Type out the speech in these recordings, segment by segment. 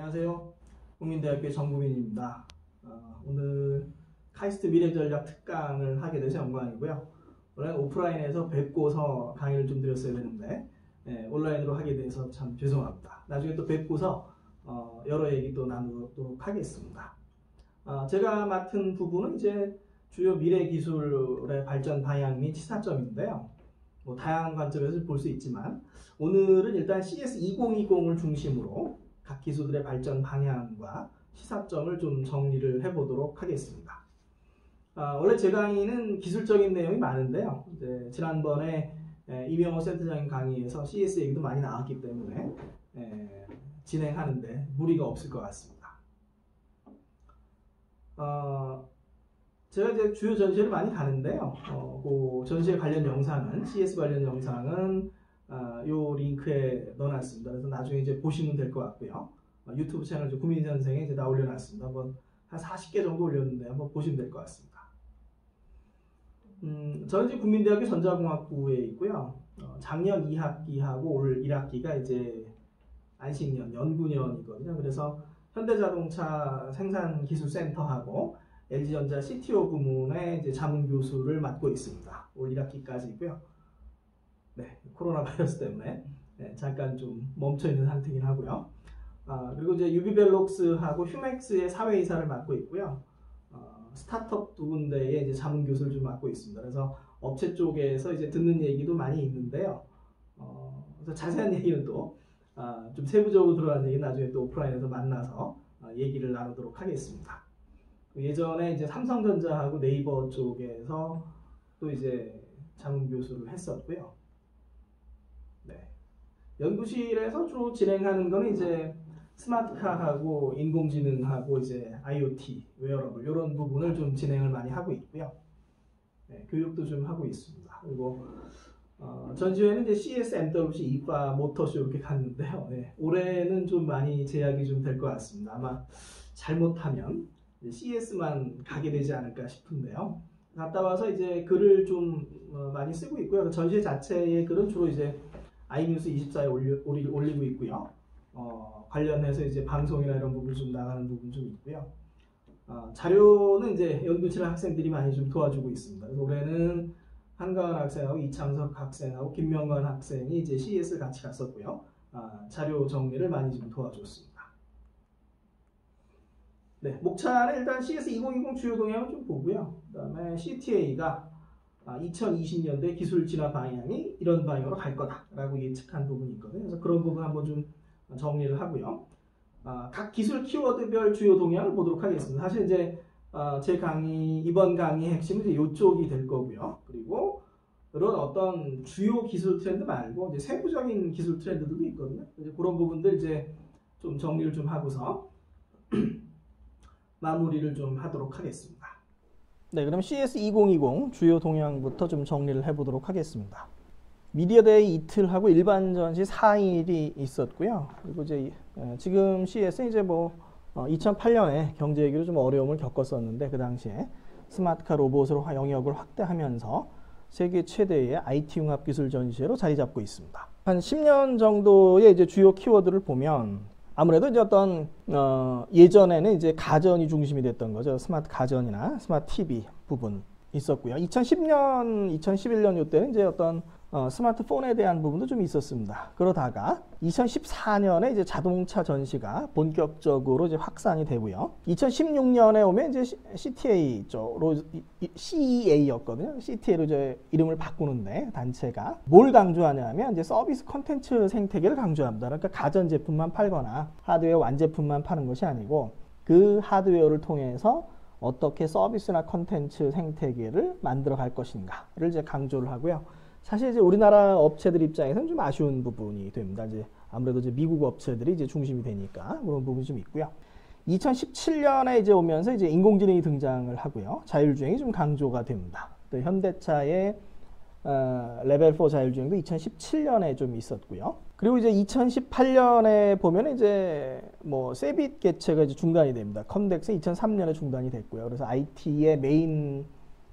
안녕하세요. 국민대학교 정구민입니다. 오늘 카이스트 미래전략 특강을 하게 돼서 영광이고요. 원래 오프라인에서 뵙고서 강의를 좀 드렸어야 되는데 온라인으로 하게 돼서 참 죄송합니다. 나중에 또 뵙고서 여러 얘기 또 나누도록 하겠습니다. 제가 맡은 부분은 이제 주요 미래 기술의 발전 방향 및 시사점인데요. 뭐 다양한 관점에서 볼 수 있지만 오늘은 일단 CS 2020을 중심으로 각 기술들의 발전 방향과 시사점을 좀 정리를 해보도록 하겠습니다. 원래 제 강의는 기술적인 내용이 많은데요. 이제 지난번에 이명호 센터장님 강의에서 CS 얘기도 많이 나왔기 때문에 진행하는데 무리가 없을 것 같습니다. 제가 이제 주요 전시회를 많이 가는데요. 그 전시회 관련 영상은 CS 관련 영상은 요 링크에 넣어놨습니다. 그래서 나중에 이제 보시면 될 것 같고요. 유튜브 채널 구민선생에 이제 다 올려놨습니다. 한번 한 40개 정도 올렸는데 한번 보시면 될 것 같습니다. 저는 이제 국민대학교 전자공학부에 있고요. 작년 2학기하고 올 1학기가 이제 안식년, 연구년이거든요. 그래서 현대자동차 생산기술센터하고 LG전자 CTO 부문의 이제 자문교수를 맡고 있습니다. 올 1학기까지고요. 네, 코로나 바이러스 때문에 잠깐 좀 멈춰있는 상태긴 하고요. 그리고 이제 유비벨록스하고 휴맥스의 사회이사를 맡고 있고요. 스타트업 두 군데의 이제 자문교수를 좀 맡고 있습니다. 그래서 업체 쪽에서 이제 듣는 얘기도 많이 있는데요. 그래서 자세한 얘기는 또 좀 세부적으로 들어가는 얘기는 나중에 또 오프라인에서 만나서 얘기를 나누도록 하겠습니다. 예전에 이제 삼성전자하고 네이버 쪽에서 또 이제 자문교수를 했었고요. 네. 연구실에서 주로 진행하는 거는 이제 스마트카하고 인공지능하고 이제 IoT, 웨어러블 이런 부분을 좀 진행을 많이 하고 있고요. 네, 교육도 좀 하고 있습니다. 그리고 전시회는 이제 CS, MWC, 이파, 모터쇼 이렇게 갔는데요. 네, 올해는 좀 많이 제약이 좀 될 것 같습니다. 아마 잘못하면 CS만 가게 되지 않을까 싶은데요. 갔다 와서 이제 글을 좀 많이 쓰고 있고요. 전시회 자체의 글은 주로 이제 iNews 24에 올리고 있고요. 관련해서 이제 방송이나 이런 부분 좀 나가는 부분 좀 있고요. 자료는 이제 연구실 학생들이 많이 좀 도와주고 있습니다. 그래서 올해는 한가은 학생하고 이창석 학생하고 김명관 학생이 이제 CS 같이 갔었고요. 자료 정리를 많이 좀 도와줬습니다. 네, 목차는 일단 CS 2020 주요 동향을 좀 보고요. 그 다음에 CTA가 2020년도에 기술 진화 방향이 이런 방향으로 갈 거다라고 예측한 부분이 있거든요. 그래서 그런 부분 한번 좀 정리를 하고요. 각 기술 키워드별 주요 동향을 보도록 하겠습니다. 사실 이제 제 강의, 이번 강의의 핵심은 이제 이쪽이 될 거고요. 그리고 그런 어떤 주요 기술 트렌드 말고 이제 세부적인 기술 트렌드들도 있거든요. 이제 그런 부분들 이제 좀 정리를 좀 하고서 마무리를 좀 하도록 하겠습니다. 네, 그럼 CS 2020 주요 동향부터 좀 정리를 해보도록 하겠습니다. 미디어데이 이틀하고 일반 전시 4일이 있었고요. 그리고 이제 지금 CS는 이제 뭐 2008년에 경제 위기로 좀 어려움을 겪었었는데 그 당시에 스마트카 로봇으로 영역을 확대하면서 세계 최대의 IT 융합 기술 전시회로 자리 잡고 있습니다. 한 10년 정도의 이제 주요 키워드를 보면 아무래도 이제 어떤 예전에는 이제 가전이 중심이 됐던 거죠. 스마트 가전이나 스마트 TV 부분 있었고요. 2010년, 2011년 이때는 이제 어떤 스마트폰에 대한 부분도 좀 있었습니다. 그러다가 2014년에 이제 자동차 전시가 본격적으로 이제 확산이 되고요. 2016년에 오면 이제 CTA 쪽으로 CEA였거든요. CTA로 이제 이름을 바꾸는데 단체가 뭘 강조하냐면 이제 서비스 콘텐츠 생태계를 강조합니다. 그러니까 가전 제품만 팔거나 하드웨어 완제품만 파는 것이 아니고 그 하드웨어를 통해서 어떻게 서비스나 콘텐츠 생태계를 만들어 갈 것인가를 이제 강조를 하고요. 사실 이제 우리나라 업체들 입장에서는 좀 아쉬운 부분이 됩니다. 이제 아무래도 이제 미국 업체들이 이제 중심이 되니까 그런 부분이 좀 있고요. 2017년에 이제 오면서 이제 인공지능이 등장을 하고요. 자율주행이 좀 강조가 됩니다. 또 현대차의 레벨 4 자율주행도 2017년에 좀 있었고요. 그리고 이제 2018년에 보면 이제 뭐 세빗 개최가 이제 중단이 됩니다. 컴덱스 2003년에 중단이 됐고요. 그래서 IT의 메인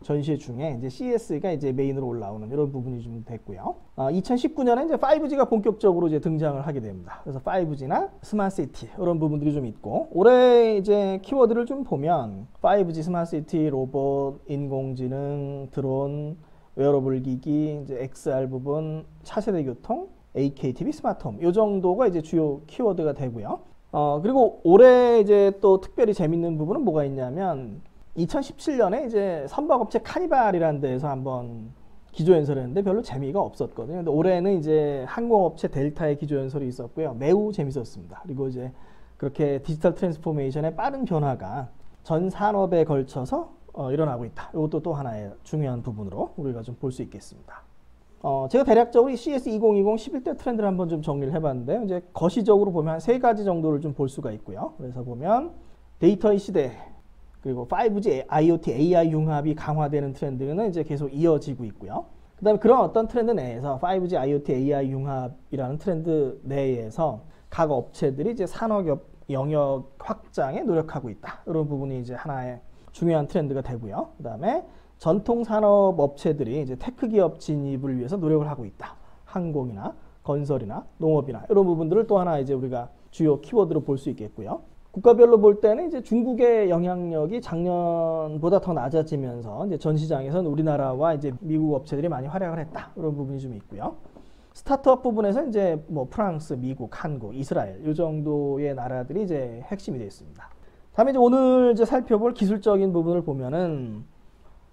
전시 중에 이제 CS가 이제 메인으로 올라오는 이런 부분이 좀 됐고요. 2019년에 이제 5G가 본격적으로 이제 등장을 하게 됩니다. 그래서 5G나 스마트시티 이런 부분들이 좀 있고, 올해 이제 키워드를 좀 보면 5G, 스마트시티, 로봇, 인공지능, 드론, 웨어러블 기기, 이제 XR 부분, 차세대 교통, AKTV, 스마트홈 이 정도가 이제 주요 키워드가 되고요. 그리고 올해 이제 또 특별히 재밌는 부분은 뭐가 있냐면 2017년에 이제 선박업체 카니발이라는 데에서 한번 기조연설을 했는데 별로 재미가 없었거든요. 근데 올해는 이제 항공업체 델타의 기조연설이 있었고요. 매우 재밌었습니다. 그리고 이제 그렇게 디지털 트랜스포메이션의 빠른 변화가 전 산업에 걸쳐서 일어나고 있다. 이것도 또 하나의 중요한 부분으로 우리가 좀 볼 수 있겠습니다. 제가 대략적으로 이 CS 2020 11대 트렌드를 한번 좀 정리를 해봤는데요. 이제 거시적으로 보면 한 3가지 정도를 좀 볼 수가 있고요. 그래서 보면 데이터의 시대, 그리고 5G, IoT, AI 융합이 강화되는 트렌드는 이제 계속 이어지고 있고요. 그 다음에 그런 어떤 트렌드 내에서 5G, IoT, AI 융합이라는 트렌드 내에서 각 업체들이 이제 산업 영역 확장에 노력하고 있다. 이런 부분이 이제 하나의 중요한 트렌드가 되고요. 그 다음에 전통 산업 업체들이 이제 테크 기업 진입을 위해서 노력을 하고 있다. 항공이나 건설이나 농업이나 이런 부분들을 또 하나 이제 우리가 주요 키워드로 볼 수 있겠고요. 국가별로 볼 때는 이제 중국의 영향력이 작년보다 더 낮아지면서 이제 전 시장에서는 우리나라와 이제 미국 업체들이 많이 활약을 했다. 이런 부분이 좀 있고요. 스타트업 부분에서 이제 뭐 프랑스, 미국, 한국, 이스라엘 이 정도의 나라들이 이제 핵심이 되어 있습니다. 다음에 이제 오늘 이제 살펴볼 기술적인 부분을 보면은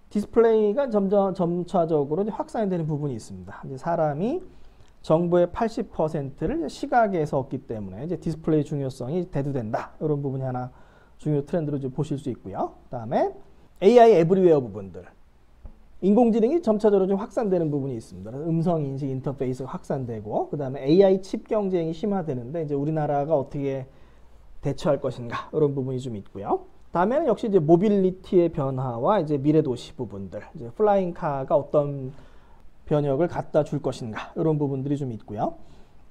디스플레이가 점차적으로 이제 확산이 되는 부분이 있습니다. 이제 사람이 정보의 80%를 시각에서 얻기 때문에 이제 디스플레이 중요성이 대두된다. 이런 부분이 하나 중요 트렌드로 좀 보실 수 있고요. 그다음에 AI 에브리웨어 부분들. 인공지능이 점차적으로 좀 확산되는 부분이 있습니다. 음성 인식 인터페이스가 확산되고, 그다음에 AI 칩 경쟁이 심화되는데 이제 우리나라가 어떻게 대처할 것인가 이런 부분이 좀 있고요. 다음에는 역시 이제 모빌리티의 변화와 이제 미래 도시 부분들, 이제 플라잉 카가 어떤 변혁을 갖다 줄 것인가 이런 부분들이 좀 있고요.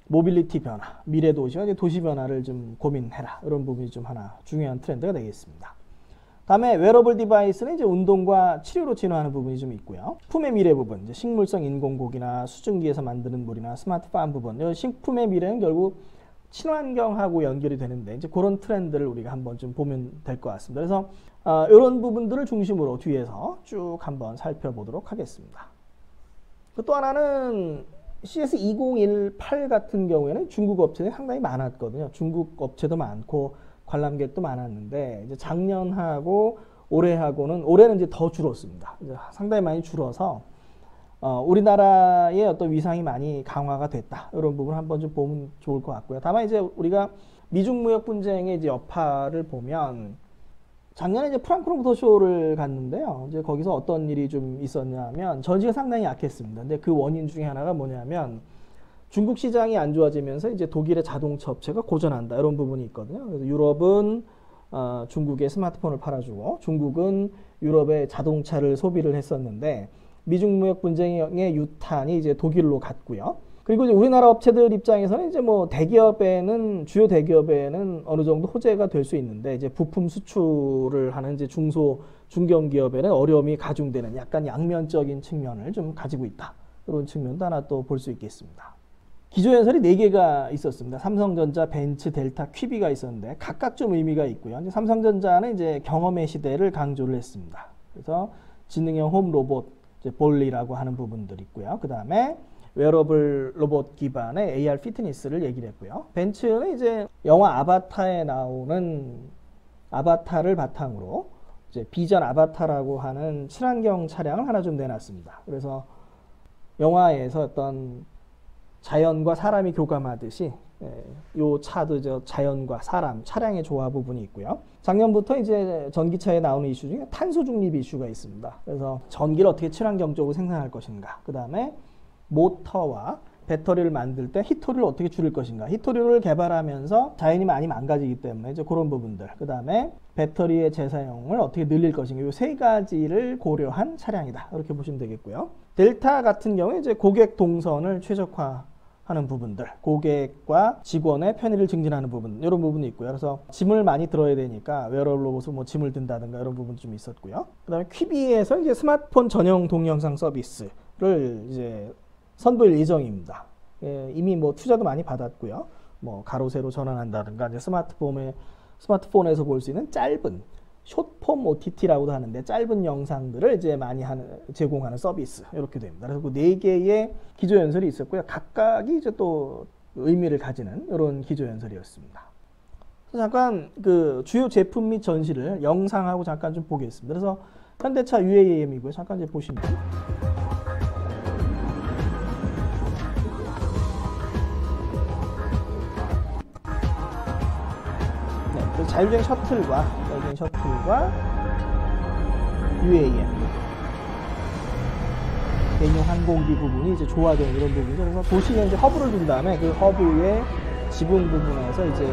모빌리티 변화, 미래 도시와 이제 도시 변화를 좀 고민해라 이런 부분이 좀 하나 중요한 트렌드가 되겠습니다. 다음에 웨어러블 디바이스는 이제 운동과 치료로 진화하는 부분이 좀 있고요. 식품의 미래 부분, 이제 식물성 인공고기나 수증기에서 만드는 물이나 스마트팜 부분, 식품의 미래는 결국 친환경하고 연결이 되는데 이제 그런 트렌드를 우리가 한번 좀 보면 될 것 같습니다. 그래서 이런 부분들을 중심으로 뒤에서 쭉 한번 살펴보도록 하겠습니다. 또 하나는 CS 2018 같은 경우에는 중국 업체들이 상당히 많았거든요. 중국 업체도 많고 관람객도 많았는데 이제 작년하고 올해는 이제 더 줄었습니다. 이제 상당히 많이 줄어서 우리나라의 어떤 위상이 많이 강화가 됐다. 이런 부분 한번 좀 보면 좋을 것 같고요. 다만 이제 우리가 미중 무역 분쟁의 이제 여파를 보면 작년에 이제 프랑크푸르트 쇼를 갔는데요. 이제 거기서 어떤 일이 좀 있었냐면 전시가 상당히 약했습니다. 근데 그 원인 중에 하나가 뭐냐면 중국 시장이 안 좋아지면서 이제 독일의 자동차 업체가 고전한다. 이런 부분이 있거든요. 그래서 유럽은 중국에 스마트폰을 팔아주고 중국은 유럽의 자동차를 소비를 했었는데 미중 무역 분쟁의 유탄이 이제 독일로 갔고요. 그리고 이제 우리나라 업체들 입장에서는 이제 뭐 주요 대기업에는 어느 정도 호재가 될 수 있는데 이제 부품 수출을 하는 이제 중견기업에는 어려움이 가중되는 약간 양면적인 측면을 좀 가지고 있다. 이런 측면도 하나 또 볼 수 있겠습니다. 기조연설이 4개가 있었습니다. 삼성전자, 벤츠, 델타, 퀴비가 있었는데 각각 좀 의미가 있고요. 이제 삼성전자는 이제 경험의 시대를 강조를 했습니다. 그래서 지능형 홈 로봇, 이제 볼리라고 하는 부분들이 있고요. 그 다음에 웨어러블 로봇 기반의 AR 피트니스를 얘기를 했고요. 벤츠는 이제 영화 아바타에 나오는 아바타를 바탕으로 이제 비전 아바타라고 하는 친환경 차량을 하나 좀 내놨습니다. 그래서 영화에서 어떤 자연과 사람이 교감하듯이 요 차도 저 자연과 사람, 차량의 조화 부분이 있고요. 작년부터 이제 전기차에 나오는 이슈 중에 탄소 중립 이슈가 있습니다. 그래서 전기를 어떻게 친환경적으로 생산할 것인가. 그 다음에 모터와 배터리를 만들 때 히토류를 어떻게 줄일 것인가. 히토류를 개발하면서 자연이 많이 망가지기 때문에 이제 그런 부분들. 그 다음에 배터리의 재사용을 어떻게 늘릴 것인가. 이 3가지를 고려한 차량이다. 이렇게 보시면 되겠고요. 델타 같은 경우에 이제 고객 동선을 최적화하는 하는 부분들, 고객과 직원의 편의를 증진하는 부분, 이런 부분이 있고요. 그래서 짐을 많이 들어야 되니까 웨어러블 로봇으로 뭐 짐을 든다든가 이런 부분 좀 있었고요. 그다음에 퀴비에서 이제 스마트폰 전용 동영상 서비스를 이제 선보일 예정입니다. 예, 이미 뭐 투자도 많이 받았고요. 뭐 가로 세로 전환한다든가 이제 스마트폰에서 볼 수 있는 짧은 숏폼 OTT라고도 하는데 짧은 영상들을 이제 많이 제공하는 서비스 이렇게 됩니다. 그래서 그 4개의 기조 연설이 있었고요. 각각이 이제 또 의미를 가지는 이런 기조 연설이었습니다. 그래서 잠깐 그 주요 제품 및 전시를 영상하고 잠깐 좀 보겠습니다. 그래서 현대차 UAM이고요. 잠깐 이제 보시면. 자율주행 셔틀과 UAM 대용 항공기 부분이 이제 조화되는 이런 부분이죠. 그래서 도시에 이제 허브를 둔 다음에 그 허브의 지붕 부분에서 이제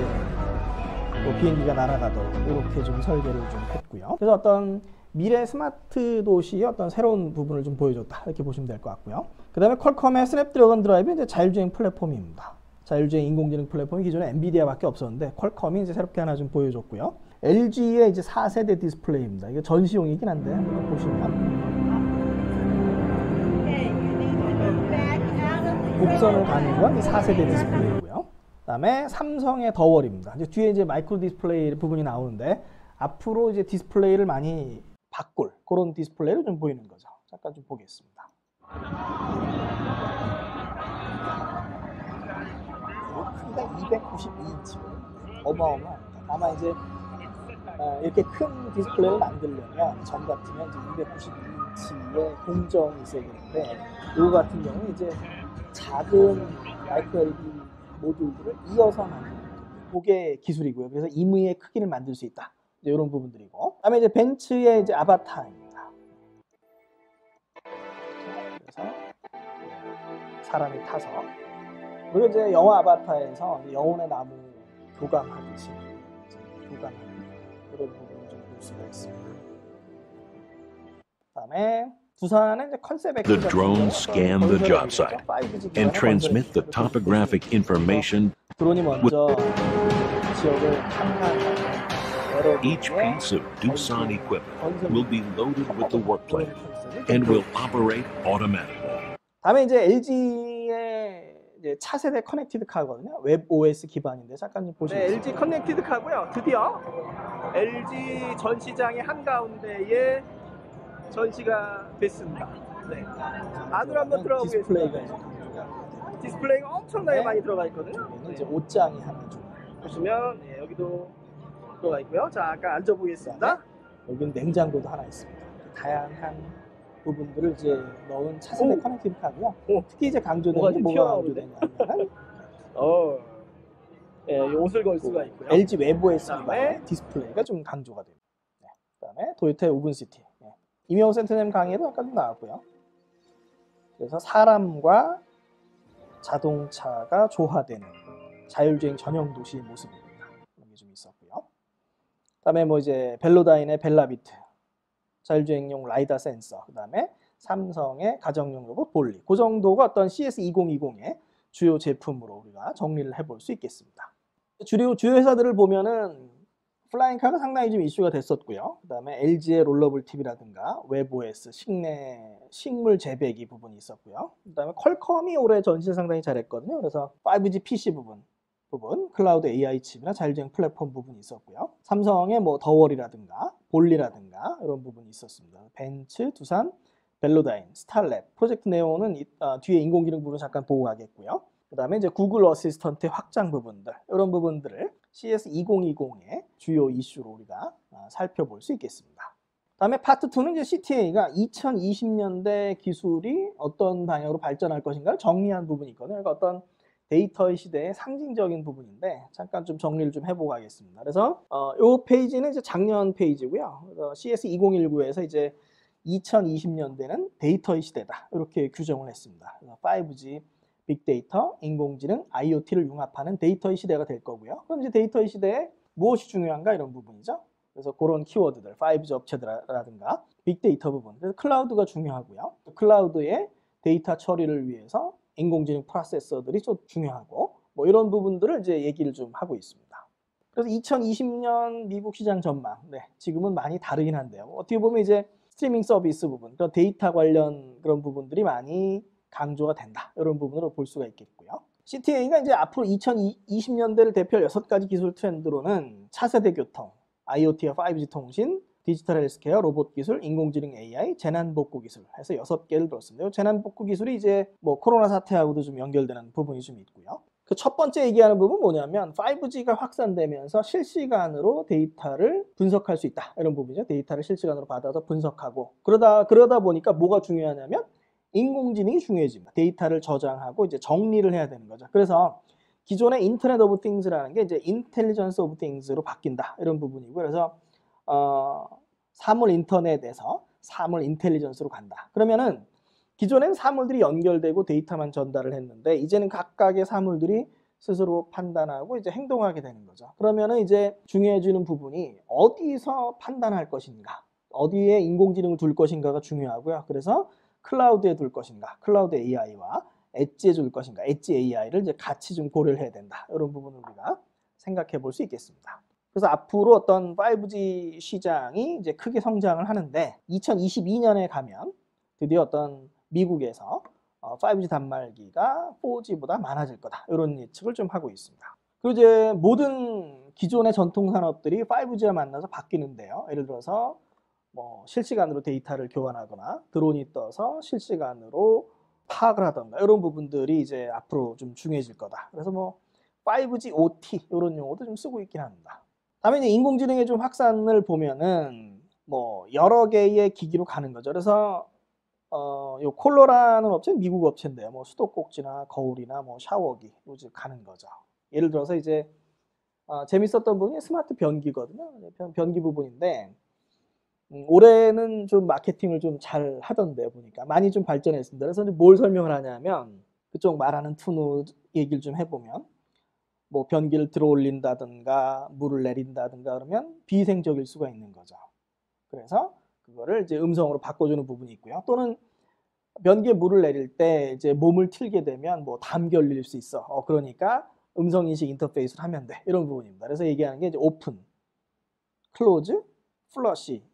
뭐 비행기가 날아가도록 이렇게 좀 설계를 좀 했고요. 그래서 어떤 미래 스마트 도시의 어떤 새로운 부분을 좀 보여줬다 이렇게 보시면 될 것 같고요. 그 다음에 퀄컴의 스냅드래곤 드라이브 이제 자율주행 플랫폼입니다. 자율주행 인공지능 플랫폼이 기존에 엔비디아밖에 없었는데 퀄컴이 이제 새롭게 하나 좀 보여줬고요. LG의 이제 4세대 디스플레이입니다. 이게 전시용이긴 한데 한번 보시면 곡선을 가는 4세대 디스플레이고요. 그다음에 삼성의 더월입니다. 이제 뒤에 이제 마이크로 디스플레이 부분이 나오는데 앞으로 이제 디스플레이를 많이 바꿀 그런 디스플레이를 좀 보이는 거죠. 잠깐 좀 보겠습니다. 크기가 292인치 어마어마합니다. 다만 이제 이렇게 큰 디스플레이를 만들려면 전 같으면 이제 292인치의 공정이 있어야 되는데 이거 같은 경우는 이제 작은 마이크로 LED 모듈들을 이어서 만드는 그게 기술이고요. 그래서 임의의 크기를 만들 수 있다. 이런 부분들이고. 그다음에 이제 벤츠의 이제 아바타입니다. 그래서 사람이 타서 그리고 이제 영화 아바타에서 영혼의 나무 교감하듯이 교감하는 그런 부분을 좀 볼 수가 있습니다. 그다음에 부산의 이제 컨셉 The drones scan the job site and transmit the topographic information. 드론이 먼저 지역을 탐사한다. Each piece of Doosan equipment will be loaded with the work plan and will operate automatically. 다음에 이제 LG의 이제 차세대 커넥티드 카거든요. 웹 OS 기반인데 잠깐 좀 보시죠. 네, LG 커넥티드 카고요. 드디어 LG 전시장의 한가운데에 전시가 됐습니다. 네. 안으로 한번 들어가 보겠습니다. 디스플레이가 엄청나게 많이 들어가 있거든요. 이제 옷장이 하나 좀 보시면 네, 여기도 들어가 있고요. 자, 아까 앉아 보겠습니다. 여기는 냉장고도 하나 있습니다. 다양한 부분들을 이제 넣은 차세대 커넥티드 카고요. 특히 이제 강조되는 뭐가 강조되냐면 예, 옷을 걸 수가 있고요. LG 웹 OS 기반의 디스플레이가 좀 강조가 됩니다. 네. 그다음에 도요타의 우븐시티. 네. 이명호 센터님 강의에도 아까 좀 나왔고요. 그래서 사람과 자동차가 조화되는 자율주행 전용 도시의 모습입니다. 이런 게 좀 있었고요. 그다음에 뭐 이제 벨로다인의 벨라비트, 자율주행용 라이다 센서, 그다음에 삼성의 가정용 로봇 볼리. 그 정도가 어떤 CS2020의 주요 제품으로 우리가 정리를 해볼 수 있겠습니다. 주요 회사들을 보면은 플라잉카가 상당히 좀 이슈가 됐었고요. 그다음에 LG의 롤러블 TV라든가 웹OS, 식물 재배기 부분이 있었고요. 그다음에 퀄컴이 올해 전시를 상당히 잘했거든요. 그래서 5G PC 부분, 클라우드 AI 칩이나 자율주행 플랫폼 부분이 있었고요. 삼성의 뭐 더월이라든가 볼리라든가 이런 부분이 있었습니다. 벤츠, 두산, 벨로다인, 스타랩, 프로젝트 네오는 뒤에 인공지능 부분 잠깐 보고 가겠고요. 그 다음에 이제 구글 어시스턴트의 확장 부분들, 이런 부분들을 CS2020의 주요 이슈로 우리가 살펴볼 수 있겠습니다. 다음에 파트 2는 이제 CTA가 2020년대 기술이 어떤 방향으로 발전할 것인가를 정리한 부분이 있거든요. 그러니까 어떤 데이터의 시대의 상징적인 부분인데 잠깐 좀 정리를 좀 해보고 가겠습니다. 그래서 이 페이지는 이제 작년 페이지고요. 그래서 CS2019에서 이제 2020년대는 데이터의 시대다 이렇게 규정을 했습니다. 그래서 5G, 빅데이터, 인공지능, IoT를 융합하는 데이터의 시대가 될 거고요. 그럼 이제 데이터의 시대에 무엇이 중요한가 이런 부분이죠. 그래서 그런 키워드들, 5G 업체들라든가 빅데이터 부분, 그래서 클라우드가 중요하고요. 클라우드의 데이터 처리를 위해서 인공지능 프로세서들이 좀 중요하고 뭐 이런 부분들을 이제 얘기를 좀 하고 있습니다. 그래서 2020년 미국 시장 전망, 지금은 많이 다르긴 한데요. 어떻게 보면 이제 스트리밍 서비스 부분, 그런 데이터 관련 그런 부분들이 많이 강조가 된다. 이런 부분으로 볼 수가 있겠고요. CTA가 이제 앞으로 2020년대를 대표할 6가지 기술 트렌드로는 차세대 교통, IoT와 5G 통신, 디지털 헬스케어, 로봇 기술, 인공지능 AI, 재난복구 기술 해서 6개를 들었습니다. 재난복구 기술이 이제 뭐 코로나 사태하고도 좀 연결되는 부분이 좀 있고요. 그 첫 번째 얘기하는 부분은 뭐냐면 5G가 확산되면서 실시간으로 데이터를 분석할 수 있다. 이런 부분이죠. 데이터를 실시간으로 받아서 분석하고 그러다 보니까 뭐가 중요하냐면 인공지능이 중요해집니다. 데이터를 저장하고 이제 정리를 해야 되는 거죠. 그래서 기존의 인터넷 오브 띵스라는 게 이제 인텔리전스 오브 띵스로 바뀐다. 이런 부분이고 그래서 사물 인터넷에서 사물 인텔리전스로 간다. 그러면은 기존엔 사물들이 연결되고 데이터만 전달을 했는데 이제는 각각의 사물들이 스스로 판단하고 이제 행동하게 되는 거죠. 그러면은 이제 중요해지는 부분이 어디서 판단할 것인가, 어디에 인공지능을 둘 것인가가 중요하고요. 그래서 클라우드에 둘 것인가, 클라우드 AI와 엣지에 둘 것인가, 엣지 AI를 이제 같이 좀 고려를 해야 된다. 이런 부분을 우리가 생각해 볼 수 있겠습니다. 그래서 앞으로 어떤 5G 시장이 이제 크게 성장을 하는데 2022년에 가면 드디어 어떤 미국에서 5G 단말기가 4G보다 많아질 거다. 이런 예측을 좀 하고 있습니다. 그리고 이제 모든 기존의 전통 산업들이 5G와 만나서 바뀌는데요. 예를 들어서 뭐 실시간으로 데이터를 교환하거나 드론이 떠서 실시간으로 파악을 하던가 이런 부분들이 이제 앞으로 좀 중요해질 거다. 그래서 뭐 5G OT 이런 용어도 좀 쓰고 있긴 합니다. 다음에 이제 인공지능의 좀 확산을 보면은 뭐 여러 개의 기기로 가는 거죠. 그래서 요 콜로라는 업체는 미국 업체인데요. 뭐 수도꼭지나 거울이나 뭐 샤워기 이제 가는 거죠. 예를 들어서 이제 재밌었던 부분이 스마트 변기거든요. 변기 부분인데 올해는 좀 마케팅을 좀 잘 하던데요. 보니까 많이 좀 발전했습니다. 그래서 뭘 설명을 하냐면 그쪽 말하는 투누 얘기를 좀 해보면 뭐 변기를 들어 올린다든가 물을 내린다든가 그러면 비위생적일 수가 있는 거죠. 그래서 그거를 이제 음성으로 바꿔주는 부분이 있고요. 또는 변기에 물을 내릴 때 이제 몸을 틀게 되면 뭐 담기 걸릴 수 있어. 그러니까 음성 인식 인터페이스를 하면 돼. 이런 부분입니다. 그래서 얘기하는 게 이제 오픈, 클로즈, 플러시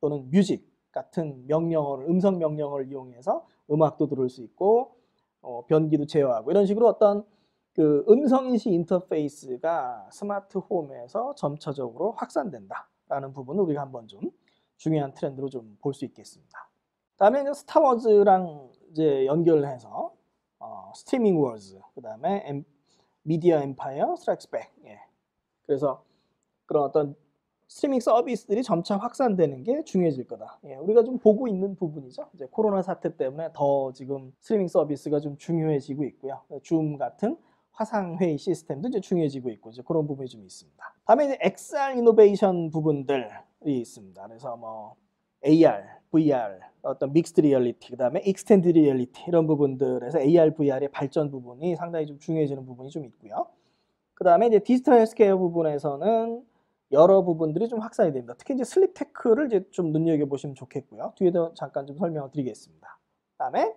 또는 뮤직 같은 명령어를 음성 명령어를 이용해서 음악도 들을 수 있고 변기도 제어하고 이런 식으로 어떤 그 음성 인식 인터페이스가 스마트 홈에서 점차적으로 확산된다라는 부분을 우리가 한번 좀 중요한 트렌드로 좀 볼 수 있겠습니다. 다음에 이제 스타워즈랑 이제 연결해서 스트리밍 워즈, 그 다음에 미디어 엠파이어 스트라이크스 백. 그래서 그런 어떤 스트리밍 서비스들이 점차 확산되는 게 중요해질 거다. 우리가 좀 보고 있는 부분이죠. 이제 코로나 사태 때문에 더 지금 스트리밍 서비스가 좀 중요해지고 있고요. 줌 같은 화상 회의 시스템도 이제 중요해지고 있고 이제 그런 부분이 좀 있습니다. 다음에 이제 XR 이노베이션 부분들이 있습니다. 그래서 뭐 AR, VR, 어떤 믹스드 리얼리티, 그 다음에 익스텐드 리얼리티 이런 부분들에서 AR, VR의 발전 부분이 상당히 좀 중요해지는 부분이 좀 있고요. 그 다음에 이제 디지털 헬스케어 부분에서는 여러 부분들이 좀 확산이 됩니다. 특히 이제 슬립 테크를 이제 좀 눈여겨보시면 좋겠고요. 뒤에도 잠깐 좀 설명을 드리겠습니다. 그 다음에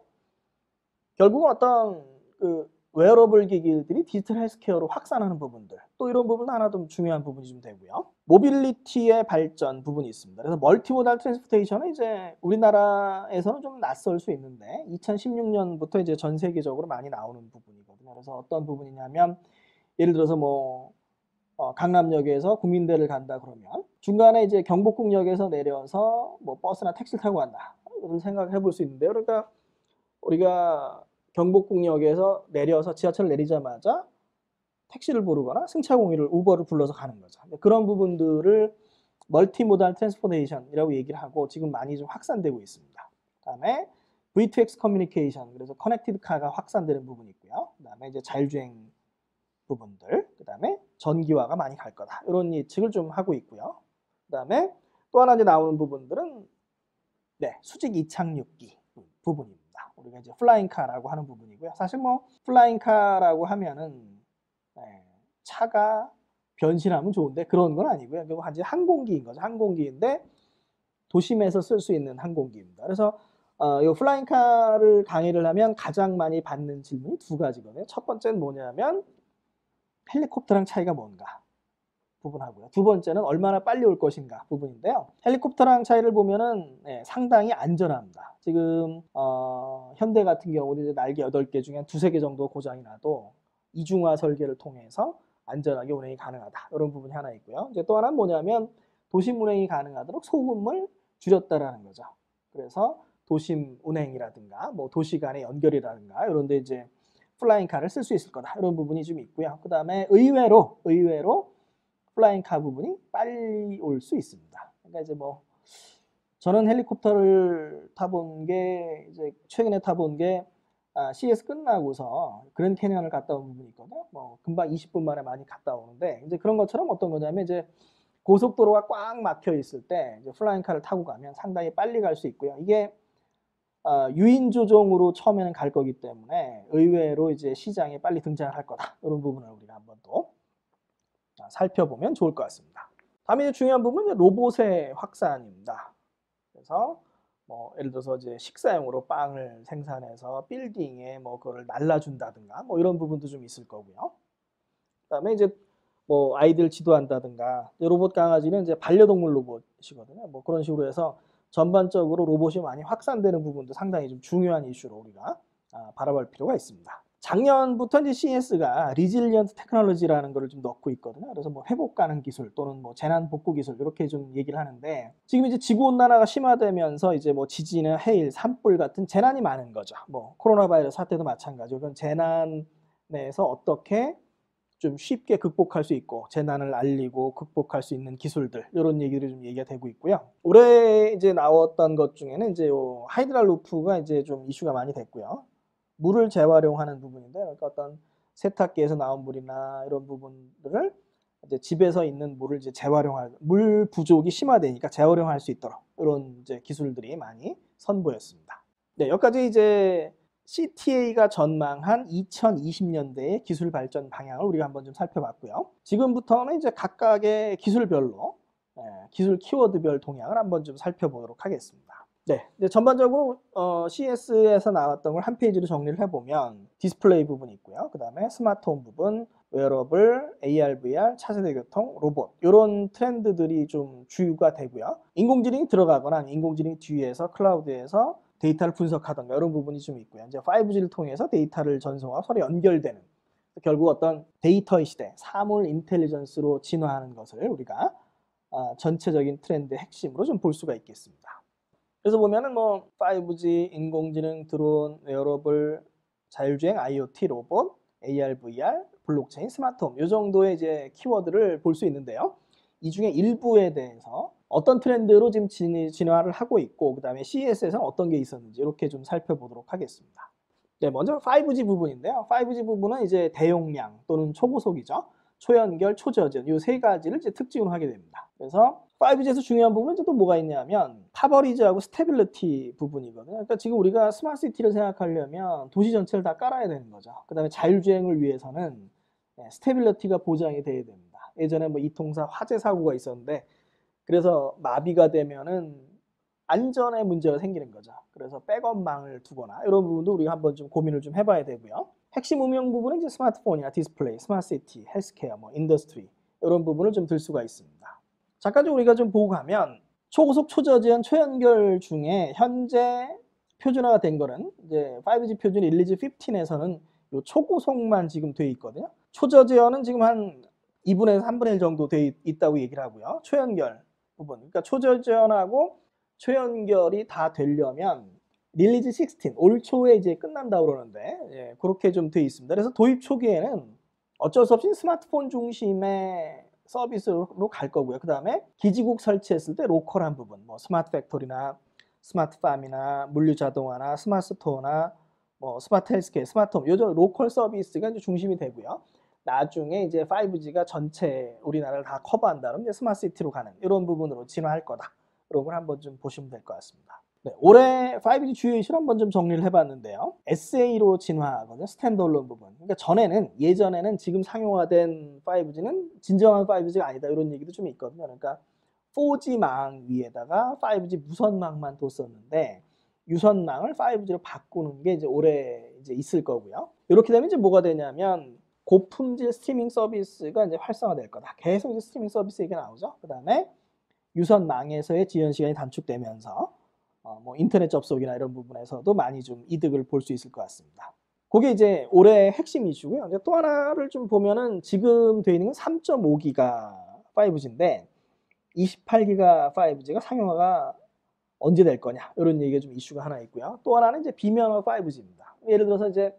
결국은 어떤 그 웨어러블 기기들이 디지털 헬스케어로 확산하는 부분들, 또 이런 부분도 하나 좀 중요한 부분이 좀 되고요. 모빌리티의 발전 부분이 있습니다. 그래서 멀티모달 트랜스포테이션은 이제 우리나라에서는 좀 낯설 수 있는데 2016년부터 이제 전 세계적으로 많이 나오는 부분이거든요. 그래서 어떤 부분이냐면 예를 들어서 뭐 강남역에서 국민대를 간다 그러면 중간에 이제 경복궁역에서 내려서 뭐 버스나 택시를 타고 간다. 이런 생각을 해볼 수 있는데요. 그러니까 우리가 경복궁역에서 내려서 지하철을 내리자마자 택시를 부르거나 승차공유를 우버를 불러서 가는 거죠. 그런 부분들을 멀티모달 트랜스포테이션이라고 얘기를 하고 지금 많이 좀 확산되고 있습니다. 그다음에 V2X 커뮤니케이션, 그래서 커넥티드 카가 확산되는 부분이 있고요. 그다음에 이제 자율주행 부분들, 그다음에 전기화가 많이 갈 거다. 이런 예측을 좀 하고 있고요. 그다음에 또 하나 이제 나오는 부분들은 수직 이착륙기 부분입니다. 우리가 이제 플라잉카라고 하는 부분이고요. 사실 뭐 플라잉카라고 하면은 차가 변신하면 좋은데 그런 건 아니고요. 이제 항공기인 거죠. 항공기인데 도심에서 쓸 수 있는 항공기입니다. 그래서 요 플라잉카를 강의를 하면 가장 많이 받는 질문이 두 가지거든요. 첫 번째는 뭐냐면 헬리콥터랑 차이가 뭔가 부분하고요. 두 번째는 얼마나 빨리 올 것인가 부분인데요. 헬리콥터랑 차이를 보면은 상당히 안전합니다. 지금 현대 같은 경우는 이제 날개 8개 중에 한 2-3개 정도 고장이 나도 이중화 설계를 통해서 안전하게 운행이 가능하다. 이런 부분이 하나 있고요. 이제 또 하나는 뭐냐면 도심 운행이 가능하도록 소음을 줄였다라는 거죠. 그래서 도심 운행이라든가 뭐 도시 간의 연결이라든가 이런 데 이제 플라잉카를 쓸 수 있을 거다. 이런 부분이 좀 있고요. 그다음에 의외로 플라잉카 부분이 빨리 올 수 있습니다. 그러니까 이제 뭐 저는 헬리콥터를 타본 게 이제 최근에 타본 게 CS 끝나고서 그랜드 캐니언을 갔다 온 부분이 있거든요. 뭐 금방 20분 만에 많이 갔다 오는데 이제 그런 것처럼 어떤 거냐면 이제 고속도로가 꽉 막혀 있을 때 이제 플라잉카를 타고 가면 상당히 빨리 갈 수 있고요. 이게 유인 조종으로 처음에는 갈 거기 때문에 의외로 이제 시장에 빨리 등장할 거다. 이런 부분을 우리가 한번 또 살펴보면 좋을 것 같습니다. 다음에 이제 중요한 부분은 로봇의 확산입니다. 그래서 뭐 예를 들어서 이제 식사용으로 빵을 생산해서 빌딩에 뭐 그거를 날라준다든가 뭐 이런 부분도 좀 있을 거고요. 그다음에 이제 뭐 아이들 지도한다든가 로봇 강아지는 이제 반려동물 로봇이거든요. 뭐 그런 식으로 해서 전반적으로 로봇이 많이 확산되는 부분도 상당히 좀 중요한 이슈로 우리가 바라볼 필요가 있습니다. 작년부터 이제 CES가 리질리언트 테크놀로지라는 거를 좀 넣고 있거든요. 그래서 뭐 회복 가능 기술 또는 뭐 재난 복구 기술 이렇게 좀 얘기를 하는데 지금 이제 지구 온난화가 심화되면서 이제 뭐 지진이나 해일, 산불 같은 재난이 많은 거죠. 뭐 코로나 바이러스 사태도 마찬가지고 그런 재난에서 어떻게 좀 쉽게 극복할 수 있고 재난을 알리고 극복할 수 있는 기술들 이런 얘기를 좀 얘기가 되고 있고요. 올해 이제 나왔던 것 중에는 이제 요 하이드라 루프가 이제 좀 이슈가 많이 됐고요. 물을 재활용하는 부분인데 그러니까 어떤 세탁기에서 나온 물이나 이런 부분들을 이제 집에서 있는 물을 이제 재활용할 물 부족이 심화되니까 재활용할 수 있도록 이런 이제 기술들이 많이 선보였습니다. 네, 여기까지 이제 CTA가 전망한 2020년대의 기술 발전 방향을 우리가 한번 좀 살펴봤고요. 지금부터는 이제 각각의 기술별로 기술 키워드별 동향을 한번 좀 살펴보도록 하겠습니다. 네, 이제 전반적으로 CES에서 나왔던 걸 한 페이지로 정리를 해보면 디스플레이 부분이 있고요. 그 다음에 스마트홈 부분, 웨어러블, AR, VR, 차세대 교통, 로봇 이런 트렌드들이 좀 주요가 되고요. 인공지능이 들어가거나 인공지능이 뒤에서 클라우드에서 데이터를 분석하던가 이런 부분이 좀 있고요. 이제 5G를 통해서 데이터를 전송하고 서로 연결되는 결국 어떤 데이터의 시대, 사물 인텔리전스로 진화하는 것을 우리가 전체적인 트렌드의 핵심으로 좀 볼 수가 있겠습니다. 그래서 보면은 뭐 5G, 인공지능, 드론, 웨어러블, 자율주행, IoT, 로봇, AR, VR, 블록체인, 스마트홈 이 정도의 이제 키워드를 볼 수 있는데요. 이 중에 일부에 대해서 어떤 트렌드로 지금 진화를 하고 있고 그 다음에 CES에서는 어떤 게 있었는지 이렇게 좀 살펴보도록 하겠습니다. 네, 먼저 5G 부분인데요. 5G 부분은 이제 대용량 또는 초고속이죠. 초연결, 초저지연 이 세 가지를 이제 특징으로 하게 됩니다. 그래서 5G에서 중요한 부분은 이제 또 뭐가 있냐면 커버리지하고 스테빌리티 부분이거든요. 그러니까 지금 우리가 스마트시티를 생각하려면 도시 전체를 다 깔아야 되는 거죠. 그 다음에 자율주행을 위해서는 스테빌리티가 보장이 돼야 됩니다. 예전에 뭐 이통사 화재 사고가 있었는데 그래서 마비가 되면은 안전에 문제가 생기는 거죠. 그래서 백업망을 두거나 이런 부분도 우리가 한번 좀 고민을 좀 해봐야 되고요. 핵심 음영 부분은 이제 스마트폰이나 디스플레이, 스마트시티, 헬스케어, 뭐 인더스트리 이런 부분을 좀 들 수가 있습니다. 잠깐 좀 우리가 좀 보고 가면 초고속, 초저지연, 초연결 중에 현재 표준화가 된 거는 이제 5G 표준 릴리즈 15에서는 요 초고속만 지금 돼 있거든요. 초저지연은 지금 한 2분에서 3분의 1 정도 돼 있다고 얘기를 하고요. 초연결 부분, 그러니까 초저지연하고 초연결이 다 되려면 릴리즈 16 올 초에 이제 끝난다고 그러는데 그렇게 좀 돼 있습니다. 그래서 도입 초기에는 어쩔 수 없이 스마트폰 중심의 서비스로 갈 거고요. 그 다음에 기지국 설치했을 때 로컬한 부분, 뭐 스마트 팩토리나 스마트팜이나 물류 자동화나 스마트 스토어나 뭐 스마트 헬스케어, 스마트홈 요즘 로컬 서비스가 이제 중심이 되고요. 나중에 이제 5G가 전체 우리나라를 다 커버한다면 이제 스마트 시티로 가는 이런 부분으로 진화할 거다. 이런 걸 한번 좀 보시면 될 것 같습니다. 네, 올해 5G 주요 이슈를 한번 좀 정리를 해봤는데요. SA로 진화하거든요. 스탠드얼론 부분. 그러니까 예전에는 지금 상용화된 5G는 진정한 5G가 아니다. 이런 얘기도 좀 있거든요. 그러니까 4G망 위에다가 5G 무선망만 뒀었는데 유선망을 5G로 바꾸는 게 이제 올해 이제 있을 거고요. 이렇게 되면 이제 뭐가 되냐면 고품질 스트리밍 서비스가 이제 활성화될 거다. 계속 이제 스트리밍 서비스 얘기가 나오죠. 그다음에 유선망에서의 지연 시간이 단축되면서 뭐 인터넷 접속이나 이런 부분에서도 많이 좀 이득을 볼 수 있을 것 같습니다. 그게 이제 올해 핵심 이슈고요. 이제 또 하나를 좀 보면은 지금 되어 있는 건 3.5기가 5G인데 28기가 5G가 상용화가 언제 될 거냐 이런 얘기가 좀 이슈가 하나 있고요. 또 하나는 이제 비면허 5G입니다. 예를 들어서 이제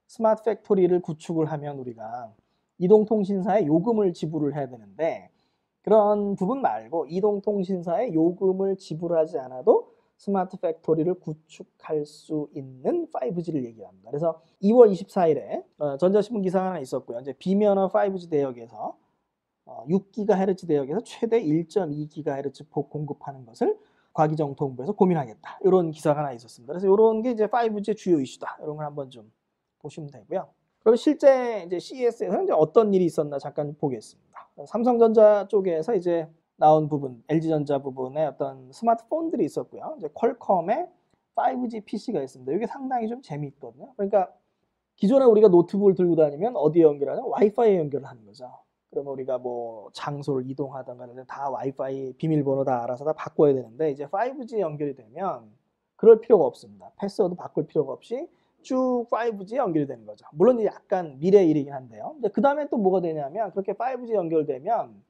스마트 팩토리를 구축을 하면 우리가 이동통신사에 요금을 지불을 해야 되는데 그런 부분 말고 이동통신사에 요금을 지불하지 않아도 스마트 팩토리를 구축할 수 있는 5G를 얘기합니다. 그래서 2월 24일에 전자신문 기사가 하나 있었고요. 이제 비면허 5G 대역에서 6GHz 대역에서 최대 1.2GHz 폭 공급하는 것을 과기정통부에서 고민하겠다. 이런 기사가 하나 있었습니다. 그래서 이런 게 이제 5G의 주요 이슈다. 이런 걸 한번 좀 보시면 되고요. 그럼 실제 이제 CES에서는 이제 어떤 일이 있었나 잠깐 보겠습니다. 삼성전자 쪽에서 이제 나온 부분, LG전자 부분에 어떤 스마트폰들이 있었고요. 이제 퀄컴의 5G PC가 있습니다. 이게 상당히 좀 재미있거든요. 그러니까 기존에 우리가 노트북을 들고 다니면 어디에 연결하냐? 와이파이에 연결을 하는 거죠. 그러면 우리가 뭐 장소를 이동하던가 다 와이파이 비밀번호 다 알아서 다 바꿔야 되는데 이제 5G 연결이 되면 그럴 필요가 없습니다. 패스워드 바꿀 필요가 없이 쭉 5G에 연결이 되는 거죠. 물론 이제 약간 미래 일이긴 한데요. 그 다음에 또 뭐가 되냐면 그렇게 5G 연결되면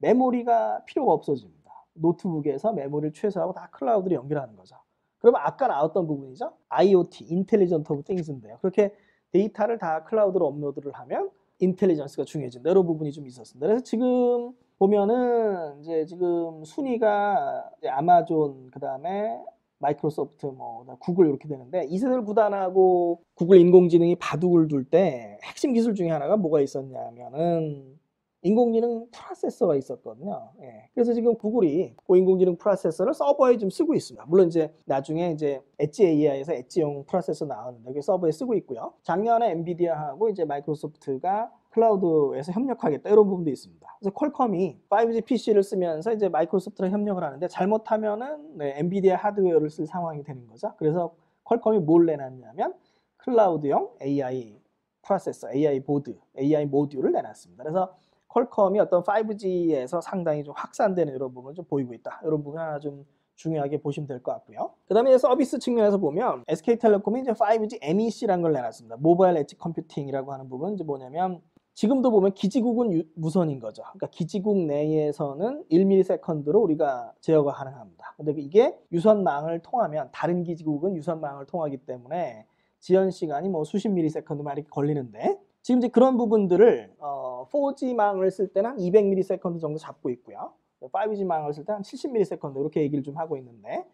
메모리가 필요가 없어집니다. 노트북에서 메모리를 최소화하고 다 클라우드로 연결하는 거죠. 그러면 아까 나왔던 부분이죠. IoT, Intelligent of Things인데요. 그렇게 데이터를 다 클라우드로 업로드를 하면 인텔리전스가 중요해진다. 이런 부분이 좀 있었습니다. 그래서 지금 보면은 이제 지금 순위가 이제 아마존, 그 다음에 마이크로소프트, 뭐 구글 이렇게 되는데 이세돌 구단하고 구글 인공지능이 바둑을 둘 때 핵심 기술 중에 하나가 뭐가 있었냐면은 인공지능 프로세서가 있었거든요. 예. 그래서 지금 구글이 그 인공지능 프로세서를 서버에 좀 쓰고 있습니다. 물론 이제 나중에 이제 엣지 AI에서 엣지용 프로세서 나왔는데 그게 서버에 쓰고 있고요. 작년에 엔비디아하고 이제 마이크로소프트가 클라우드에서 협력하겠다 이런 부분도 있습니다. 그래서 퀄컴이 5G PC를 쓰면서 이제 마이크로소프트랑 협력을 하는데 잘못하면은 엔비디아 하드웨어를 쓸 상황이 되는 거죠. 그래서 퀄컴이 뭘 내놨냐면 클라우드용 AI 프로세서, AI 보드, AI 모듈을 내놨습니다. 그래서 퀄컴이 어떤 5G에서 상당히 좀 확산되는 이런 부분을 좀 보이고 있다. 이런 부분 하나 좀 중요하게 보시면 될 것 같고요. 그 다음에 서비스 측면에서 보면 SK텔레콤이 이제 5G MEC라는 걸 내놨습니다. 모바일 엣지 컴퓨팅이라고 하는 부분은 이제 뭐냐면 지금도 보면 기지국은 무선인 거죠. 그러니까 기지국 내에서는 1ms로 우리가 제어가 가능합니다. 근데 이게 유선망을 통하면 다른 기지국은 유선망을 통하기 때문에 지연 시간이 뭐 수십 ms만 이렇게 걸리는데 지금 이제 그런 부분들을 4G망을 쓸 때는 한 200ms 정도 잡고 있고요. 5G망을 쓸 때 한 70ms 이렇게 얘기를 좀 하고 있는데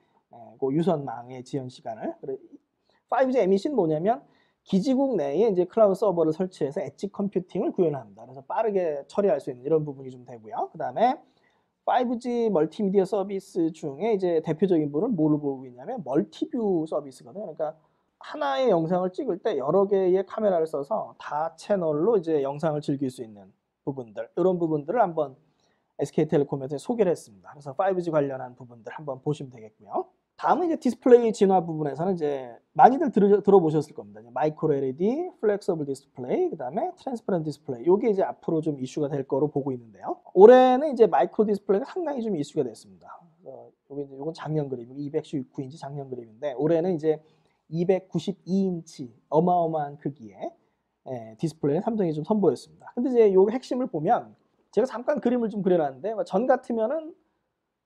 그 유선망의 지연 시간을 5G MEC는 뭐냐면 기지국 내에 이제 클라우드 서버를 설치해서 엣지 컴퓨팅을 구현합니다. 그래서 빠르게 처리할 수 있는 이런 부분이 좀 되고요. 그 다음에 5G 멀티미디어 서비스 중에 이제 대표적인 부분은 뭐를 보고 있냐면 멀티뷰 서비스거든요. 그러니까 하나의 영상을 찍을 때 여러 개의 카메라를 써서 다 채널로 이제 영상을 즐길 수 있는 부분들, 이런 부분들을 한번 SK텔레콤에서 소개를 했습니다. 그래서 5G 관련한 부분들 한번 보시면 되겠고요. 다음은 이제 디스플레이 진화 부분에서는 이제 많이들 들어보셨을 겁니다. 마이크로 LED, 플렉서블 디스플레이, 그 다음에 트랜스퍼런트 디스플레이. 이게 이제 앞으로 좀 이슈가 될 거로 보고 있는데요. 올해는 이제 마이크로 디스플레이가 상당히 좀 이슈가 됐습니다. 이건 작년 그림, 219인치 작년 그림인데 올해는 이제 292인치 어마어마한 크기의 디스플레이를 삼성이 좀 선보였습니다. 근데 이제 요 핵심을 보면 제가 잠깐 그림을 좀 그려놨는데 전 같으면은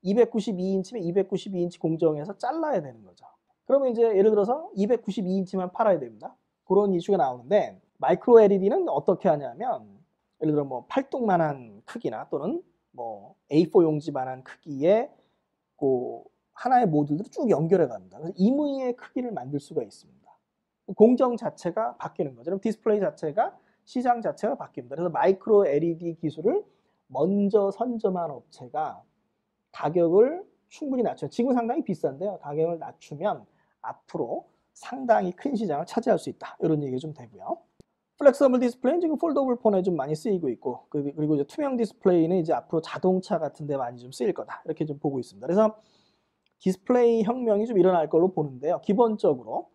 292인치면 292인치 공정에서 잘라야 되는 거죠. 그러면 이제 예를 들어서 292인치만 팔아야 됩니다. 그런 이슈가 나오는데 마이크로 LED는 어떻게 하냐면 예를 들어 뭐 팔뚝만한 크기나 또는 뭐 A4 용지만한 크기의 그 하나의 모듈들을 쭉 연결해 갑니다. 그래서 임의의 크기를 만들 수가 있습니다. 공정 자체가 바뀌는 거죠. 그럼 디스플레이 자체가 시장 자체가 바뀝니다. 그래서 마이크로 LED 기술을 먼저 선점한 업체가 가격을 충분히 낮춰요. 지금 상당히 비싼데요. 가격을 낮추면 앞으로 상당히 큰 시장을 차지할 수 있다. 이런 얘기가 좀 되고요. 플렉서블 디스플레이는 지금 폴더블 폰에 좀 많이 쓰이고 있고 그리고 이제 투명 디스플레이는 이제 앞으로 자동차 같은 데 많이 좀 쓰일 거다. 이렇게 좀 보고 있습니다. 그래서 디스플레이 혁명이 좀 일어날 걸로 보는데요. 기본적으로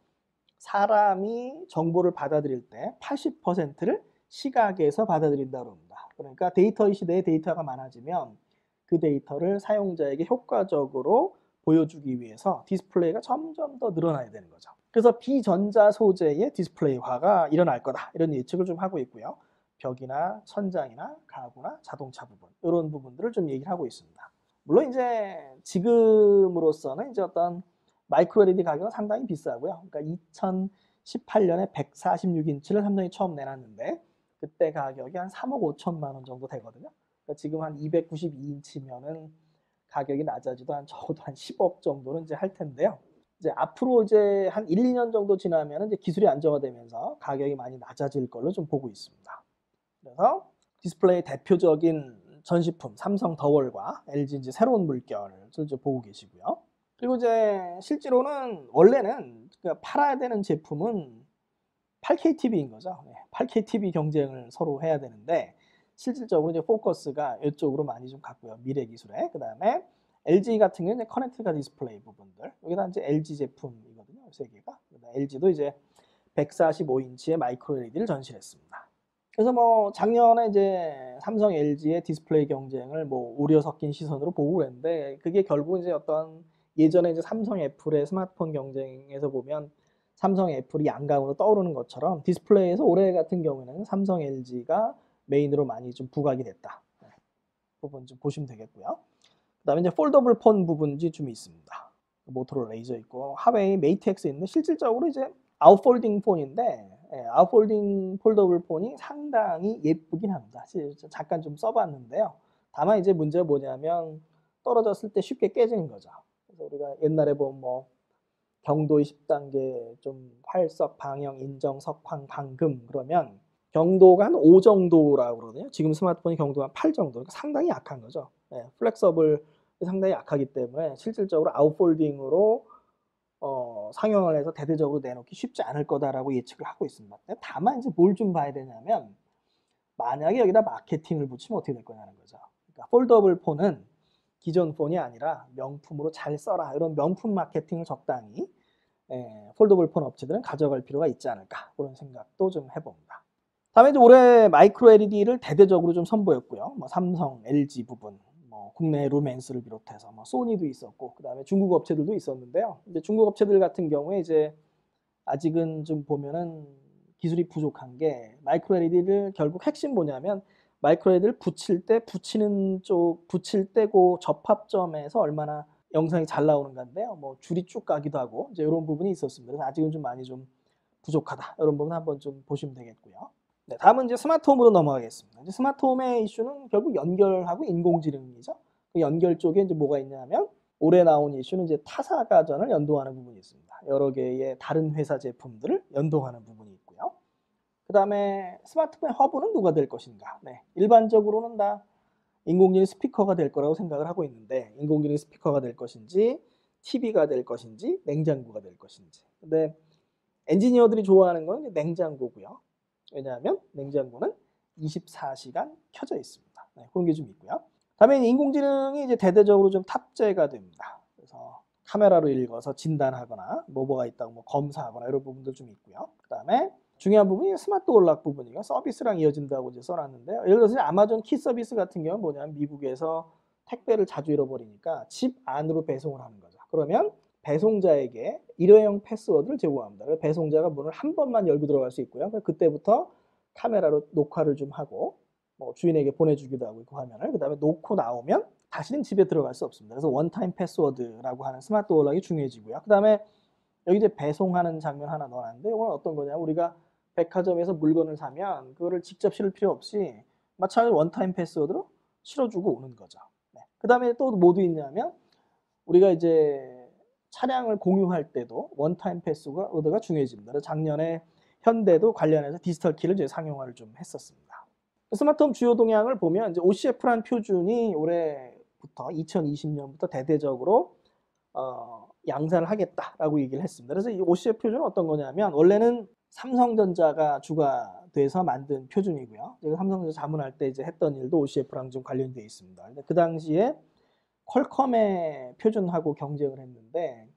사람이 정보를 받아들일 때 80%를 시각에서 받아들인다고 합니다. 그러니까 데이터의 시대에 데이터가 많아지면 그 데이터를 사용자에게 효과적으로 보여주기 위해서 디스플레이가 점점 더 늘어나야 되는 거죠. 그래서 비전자 소재의 디스플레이화가 일어날 거다. 이런 예측을 좀 하고 있고요. 벽이나 천장이나 가구나 자동차 부분 이런 부분들을 좀 얘기를 하고 있습니다. 물론 이제 지금으로서는 이제 어떤 마이크로 LED 가격은 상당히 비싸고요. 그러니까 2018년에 146인치를 삼성이 처음 내놨는데 그때 가격이 한 3억 5천만 원 정도 되거든요. 그러니까 지금 한 292인치면은 가격이 낮아지도 한 적어도 한 10억 정도는 이제 할 텐데요. 이제 앞으로 이제 한 1, 2년 정도 지나면 이제 기술이 안정화되면서 가격이 많이 낮아질 걸로 좀 보고 있습니다. 그래서 디스플레이 대표적인 전시품 삼성 더월과 LG 이제 새로운 물결을 이제 보고 계시고요. 그리고 이제 실제로는 원래는 팔아야 되는 제품은 8K TV인 거죠. 8K TV 경쟁을 서로 해야 되는데 실질적으로 이제 포커스가 이쪽으로 많이 좀 갔고요. 미래 기술에. 그다음에 LG 같은 경우는 커넥트가 디스플레이 부분들. 여기다 이제 LG 제품이거든요. 세 개가. LG도 이제 145인치의 마이크로 LED를 전시했습니다. 그래서 뭐 작년에 이제 삼성 LG의 디스플레이 경쟁을 뭐 우려 섞인 시선으로 보고 그랬는데 그게 결국 이제 어떤 예전에 이제 삼성 애플의 스마트폰 경쟁에서 보면 삼성 애플이 양강으로 떠오르는 것처럼 디스플레이에서 올해 같은 경우에는 삼성 LG가 메인으로 많이 좀 부각이 됐다. 부분 좀 보시면 되겠고요. 그다음에 이제 폴더블 폰 부분이 좀 있습니다. 모토로라 레이저 있고 하웨이 메이트 X 있는데 실질적으로 이제 아웃폴딩 폰인데 아웃폴딩 폴더블 폰이 상당히 예쁘긴 합니다. 잠깐 좀 써봤는데요. 다만 이제 문제가 뭐냐면 떨어졌을 때 쉽게 깨지는 거죠. 그래서 우리가 옛날에 보면 뭐 경도의 10단계 좀 활석, 방영, 인정, 석황, 감금 그러면 경도가 한 5 정도라고 그러거든요. 지금 스마트폰이 경도가 한 8 정도. 그러니까 상당히 약한 거죠. 플렉서블 상당히 약하기 때문에 실질적으로 아웃폴딩으로 상용을 해서 대대적으로 내놓기 쉽지 않을 거다라고 예측을 하고 있습니다. 다만 이제 뭘 좀 봐야 되냐면 만약에 여기다 마케팅을 붙이면 어떻게 될 거냐는 거죠. 그러니까 폴더블 폰은 기존 폰이 아니라 명품으로 잘 써라 이런 명품 마케팅을 적당히 폴더블 폰 업체들은 가져갈 필요가 있지 않을까 그런 생각도 좀 해봅니다. 다음에 이제 올해 마이크로 LED를 대대적으로 좀 선보였고요. 뭐 삼성, LG 부분, 뭐 국내 루멘스를 비롯해서 뭐 소니도 있었고, 그 다음에 중국 업체들도 있었는데요. 이제 중국 업체들 같은 경우에 이제 아직은 좀 보면은 기술이 부족한 게 마이크로 LED를 결국 핵심 뭐냐면 마이크로 LED를 붙일 때 붙이는 쪽 붙일 때고 접합점에서 얼마나 영상이 잘 나오는 건데요. 뭐 줄이 쭉 가기도 하고 이제 이런 부분이 있었습니다. 그래서 아직은 좀 많이 좀 부족하다. 이런 부분 한번 좀 보시면 되겠고요. 네, 다음은 이제 스마트홈으로 넘어가겠습니다. 이제 스마트홈의 이슈는 결국 연결하고 인공지능이죠. 그 연결 쪽에 이제 뭐가 있냐면 올해 나온 이슈는 이제 타사 가전을 연동하는 부분이 있습니다. 여러 개의 다른 회사 제품들을 연동하는 부분이 있고요. 그 다음에 스마트폰의 허브는 누가 될 것인가? 네, 일반적으로는 다 인공지능 스피커가 될 거라고 생각을 하고 있는데 인공지능 스피커가 될 것인지 TV가 될 것인지 냉장고가 될 것인지. 근데 엔지니어들이 좋아하는 건 냉장고고요. 왜냐하면 냉장고는 24시간 켜져 있습니다. 네, 그런 게 좀 있고요. 다음에 인공지능이 이제 대대적으로 좀 탑재가 됩니다. 그래서 카메라로 읽어서 진단하거나 뭐가 있다고 뭐 검사하거나 이런 부분도 좀 있고요. 그 다음에 중요한 부분이 스마트 올락 부분이요. 서비스랑 이어진다고 이제 써놨는데요. 예를 들어서 아마존 키 서비스 같은 경우는 뭐냐면 미국에서 택배를 자주 잃어버리니까 집 안으로 배송을 하는 거죠. 그러면 배송자에게 일회용 패스워드를 제공합니다. 배송자가 문을 한 번만 열고 들어갈 수 있고요. 그때부터 카메라로 녹화를 좀 하고 뭐 주인에게 보내주기도 하고 그 화면을 그 다음에 놓고 나오면 다시는 집에 들어갈 수 없습니다. 그래서 원타임 패스워드라고 하는 스마트 올락이 중요해지고요. 그 다음에 여기 이제 배송하는 장면 하나 넣어놨는데 이건 어떤 거냐? 우리가 백화점에서 물건을 사면 그거를 직접 실을 필요 없이 마찬가지로 원타임 패스워드로 실어주고 오는 거죠. 네. 그 다음에 또 뭐도 있냐면 우리가 이제 차량을 공유할 때도 원타임 패스워드가 중요해집니다. 그래서 작년에 현대도 관련해서 디지털 키를 이제 상용화를 좀 했었습니다. 스마트홈 주요 동향을 보면 이제 OCF라는 표준이 올해부터 2020년부터 대대적으로 양산을 하겠다라고 얘기를 했습니다. 그래서 이 OCF 표준은 어떤 거냐면 원래는 삼성전자가 주가 돼서 만든 표준이고요. 제가 삼성전자 자문할 때 이제 했던 일도 OCF랑 좀 관련되어 있습니다. 근데 그 당시에 퀄컴의 표준하고 경쟁을 했는데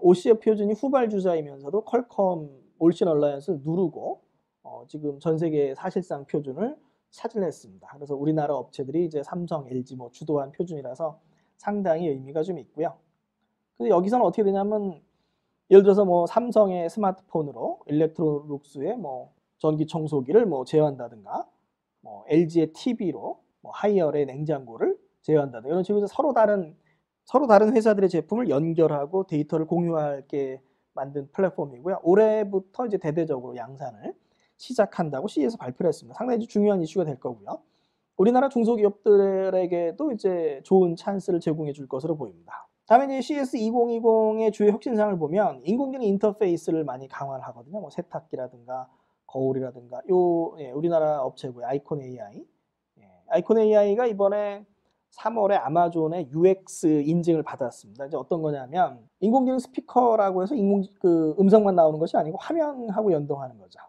OCF 표준이 후발주자이면서도 퀄컴 올신 얼라이언스를 누르고 지금 전 세계 사실상 표준을 차지했습니다. 그래서 우리나라 업체들이 이제 삼성, LG 뭐 주도한 표준이라서 상당히 의미가 좀 있고요. 그래서 여기서는 어떻게 되냐면 예를 들어서 뭐 삼성의 스마트폰으로 일렉트로룩스의 뭐 전기 청소기를 뭐 제어한다든가, 뭐 LG의 TV로 뭐 하이얼의 냉장고를 제어한다든가 이런 식으로 서로 다른 회사들의 제품을 연결하고 데이터를 공유하게 만든 플랫폼이고요. 올해부터 이제 대대적으로 양산을 시작한다고 CES에서 발표를 했습니다. 상당히 중요한 이슈가 될 거고요. 우리나라 중소기업들에게도 이제 좋은 찬스를 제공해 줄 것으로 보입니다. 다음에 이제 CES 2020의 주요 혁신사항을 보면 인공지능 인터페이스를 많이 강화를 하거든요. 뭐 세탁기라든가 거울이라든가 우리나라 업체고요. 아이콘 AI. 아이콘 AI가 이번에 3월에 아마존의 UX 인증을 받았습니다. 이제 어떤 거냐면 인공지능 스피커라고 해서 음성만 나오는 것이 아니고 화면하고 연동하는 거죠.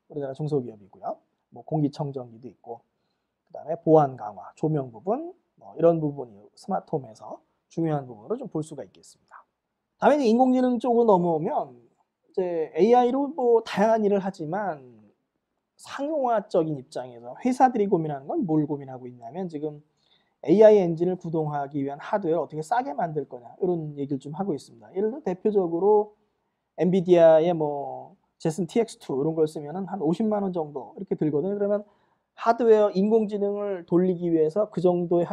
우리나라 중소기업이고요. 뭐 공기청정기도 있고, 그다음에 보안 강화, 조명 부분, 뭐 이런 부분이 스마트홈에서 중요한 부분으로 좀 볼 수가 있겠습니다. 다음에 이제 인공지능 쪽으로 넘어오면 이제 AI로 뭐 다양한 일을 하지만 상용화적인 입장에서 회사들이 고민하는 건 뭘 고민하고 있냐면 지금 AI 엔진을 구동하기 위한 하드웨어를 어떻게 싸게 만들 거냐 이런 얘기를 좀 하고 있습니다. 예를 들어 대표적으로 엔비디아의 뭐 제슨 TX2 이런 걸 쓰면은 한 50만 원 정도 이렇게 들거든요. 그러면 하드웨어 인공지능을 돌리기 위해서 그 정도의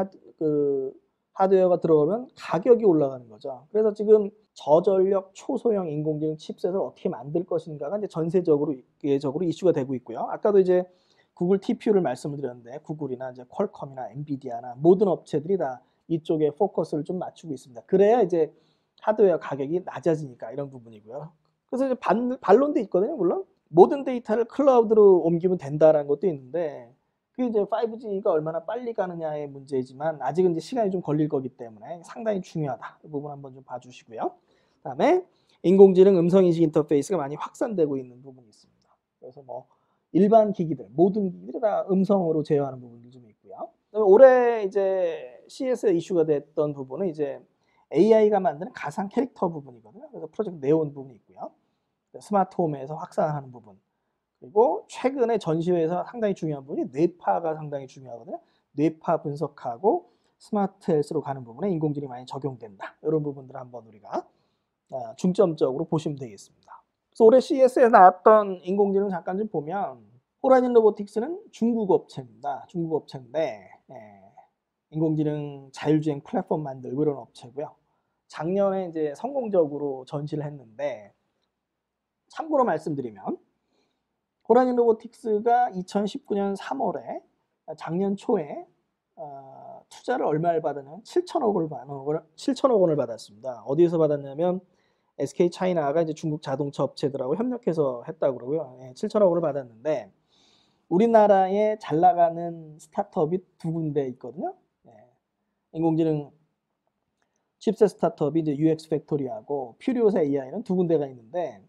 하드웨어가 들어가면 가격이 올라가는 거죠. 그래서 지금 저전력 초소형 인공지능 칩셋을 어떻게 만들 것인가가 이제 전세적으로 이슈가 되고 있고요. 아까도 이제 구글 TPU를 말씀을 드렸는데 구글이나 이제 퀄컴이나 엔비디아나 모든 업체들이 다 이쪽에 포커스를 좀 맞추고 있습니다. 그래야 이제 하드웨어 가격이 낮아지니까 이런 부분이고요. 그래서 이제 반론도 있거든요. 물론 모든 데이터를 클라우드로 옮기면 된다라는 것도 있는데 그게 이제 5G가 얼마나 빨리 가느냐의 문제이지만 아직은 이제 시간이 좀 걸릴 거기 때문에 상당히 중요하다. 이 부분 한번 좀 봐주시고요. 그다음에 인공지능 음성인식 인터페이스가 많이 확산되고 있는 부분이 있습니다. 그래서 뭐 일반 기기들, 모든 기기들이 다 음성으로 제어하는 부분이 좀 있고요. 올해 이제 CES 이슈가 됐던 부분은 이제 AI가 만드는 가상 캐릭터 부분이거든요. 그래서 프로젝트 네온 부분이 있고요. 스마트홈에서 확산하는 부분. 그리고 최근에 전시회에서 상당히 중요한 부분이 뇌파가 상당히 중요하거든요. 뇌파 분석하고 스마트 헬스로 가는 부분에 인공지능이 많이 적용된다. 이런 부분들을 한번 우리가 중점적으로 보시면 되겠습니다. 그래서 올해 CES에 나왔던 인공지능 잠깐 좀 보면 호라이즌 로보틱스는 중국 업체입니다. 중국 업체인데 인공지능 자율주행 플랫폼 만들고 이런 업체고요. 작년에 이제 성공적으로 전시를 했는데 참고로 말씀드리면 호라이즌 로보틱스가 2019년 3월에 작년 초에 투자를 얼마를 받았냐면 7천억 원을 받았습니다. 어디에서 받았냐면 SK 차이나가 이제 중국 자동차 업체들하고 협력해서 했다고 그러고요. 7천억 원을 받았는데 우리나라에 잘 나가는 스타트업이 두 군데 있거든요. 인공지능 칩셋 스타트업이 이제 UX 팩토리하고 퓨리오사 AI는 두 군데가 있는데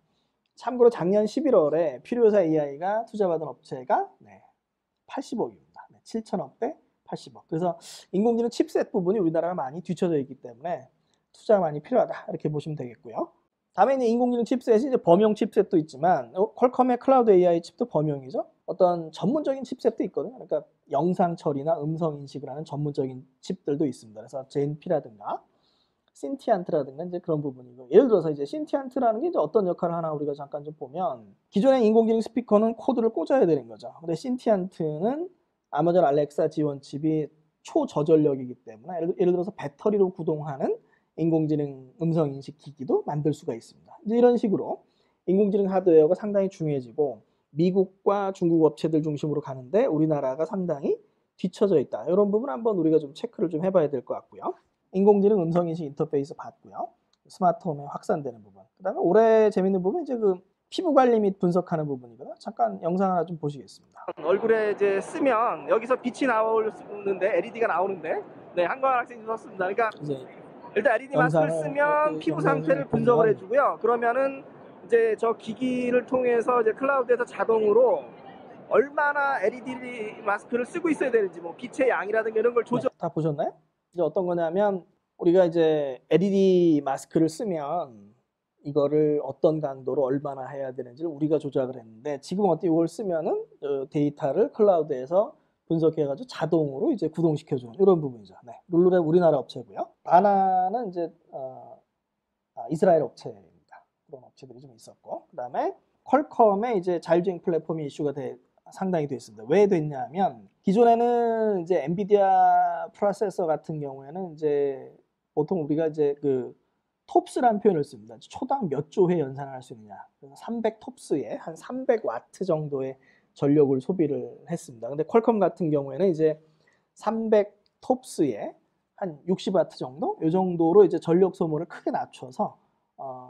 참고로 작년 11월에 퓨리오사 AI가 투자받은 업체가 80억입니다. 7천억 대 80억. 그래서 인공지능 칩셋 부분이 우리나라가 많이 뒤쳐져 있기 때문에 투자가 많이 필요하다. 이렇게 보시면 되겠고요. 다음에 이제 인공지능 칩셋이 이제 범용 칩셋도 있지만 퀄컴의 클라우드 AI 칩도 범용이죠. 어떤 전문적인 칩셋도 있거든요. 그러니까 영상 처리나 음성 인식을 하는 전문적인 칩들도 있습니다. 그래서 젠피라든가 신티안트라든가 이제 그런 부분이고 예를 들어서 이제 신티안트라는 게 이제 어떤 역할을 하나 우리가 잠깐 좀 보면 기존의 인공지능 스피커는 코드를 꽂아야 되는 거죠. 근데 신티안트는 아마존 알렉사 지원 칩이 초저전력이기 때문에 예를 들어서 배터리로 구동하는 인공지능 음성 인식 기기도 만들 수가 있습니다. 이제 이런 식으로 인공지능 하드웨어가 상당히 중요해지고 미국과 중국 업체들 중심으로 가는데 우리나라가 상당히 뒤처져 있다. 이런 부분 한번 우리가 좀 체크를 좀 해봐야 될 것 같고요. 인공지능 음성인식 인터페이스 봤고요. 스마트홈에 확산되는 부분. 그 다음에 올해 재밌는 부분 이제 그 피부 관리 및 분석하는 부분이거든요. 잠깐 영상 하나 좀 보시겠습니다. 얼굴에 이제 쓰면 여기서 빛이 나오는데 LED가 나오는데 한광 학생이 썼습니다. 그러니까 이제 일단 LED 마스크를 쓰면 피부 상태를 분석을 해주고요. 그러면은 이제 저 기기를 통해서 이제 클라우드에서 자동으로 얼마나 LED 마스크를 쓰고 있어야 되는지 뭐 빛의 양이라든가 이런 걸 조절. 다 보셨나요? 이제 어떤 거냐면 우리가 이제 LED 마스크를 쓰면 이거를 어떤 강도로 얼마나 해야 되는지를 우리가 조작을 했는데 지금 어떻게 이걸 쓰면은 데이터를 클라우드에서 분석해가지고 자동으로 이제 구동시켜주는 이런 부분이죠. 네, 룰루랩 우리나라 업체고요. 바나는 이제 이스라엘 업체입니다. 그런 업체들이 좀 있었고, 그 다음에 퀄컴의 이제 자율주행 플랫폼이 이슈가 상당히 됐습니다. 왜 됐냐면 기존에는 이제 엔비디아 프로세서 같은 경우에는 이제 보통 우리가 이제 그 톱스라는 표현을 씁니다. 초당 몇 조 회 연산을 할 수 있느냐. 그래서 300 톱스에 한 300와트 정도의 전력을 소비를 했습니다. 근데 퀄컴 같은 경우에는 이제 300 톱스에 한 60와트 정도? 이 정도로 이제 전력 소모를 크게 낮춰서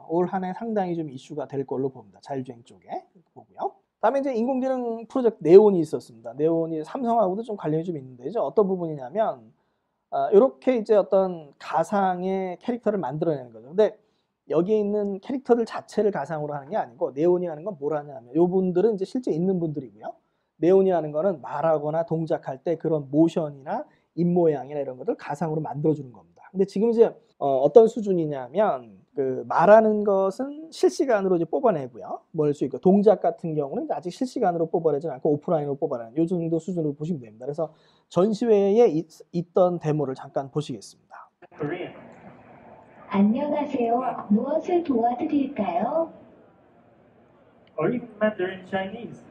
올 한 해 상당히 좀 이슈가 될 걸로 봅니다. 자율주행 쪽에 보고요. 다음에 이제 인공지능 프로젝트 네온이 있었습니다. 네온이 삼성하고도 좀 관련이 좀 있는데 이제 어떤 부분이냐면 이렇게 이제 어떤 가상의 캐릭터를 만들어내는 거죠. 근데 여기에 있는 캐릭터들 자체를 가상으로 하는 게 아니고 네온이 하는 건 뭘 하냐면 이분들은 이제 실제 있는 분들이고요. 네온이 하는 거는 말하거나 동작할 때 그런 모션이나 입모양이나 이런 것들 가상으로 만들어주는 겁니다. 근데 지금 이제 어떤 수준이냐면 그 말하는 것은 실시간으로 이제 뽑아내고요. 뭘 수 있고 동작 같은 경우는 아직 실시간으로 뽑아내지 않고 오프라인으로 뽑아내는 요 정도 수준으로 보시면 됩니다. 그래서 전시회에 있던 데모를 잠깐 보시겠습니다. 안녕하세요. 무엇을 도와드릴까요? Or even Mandarin Chinese.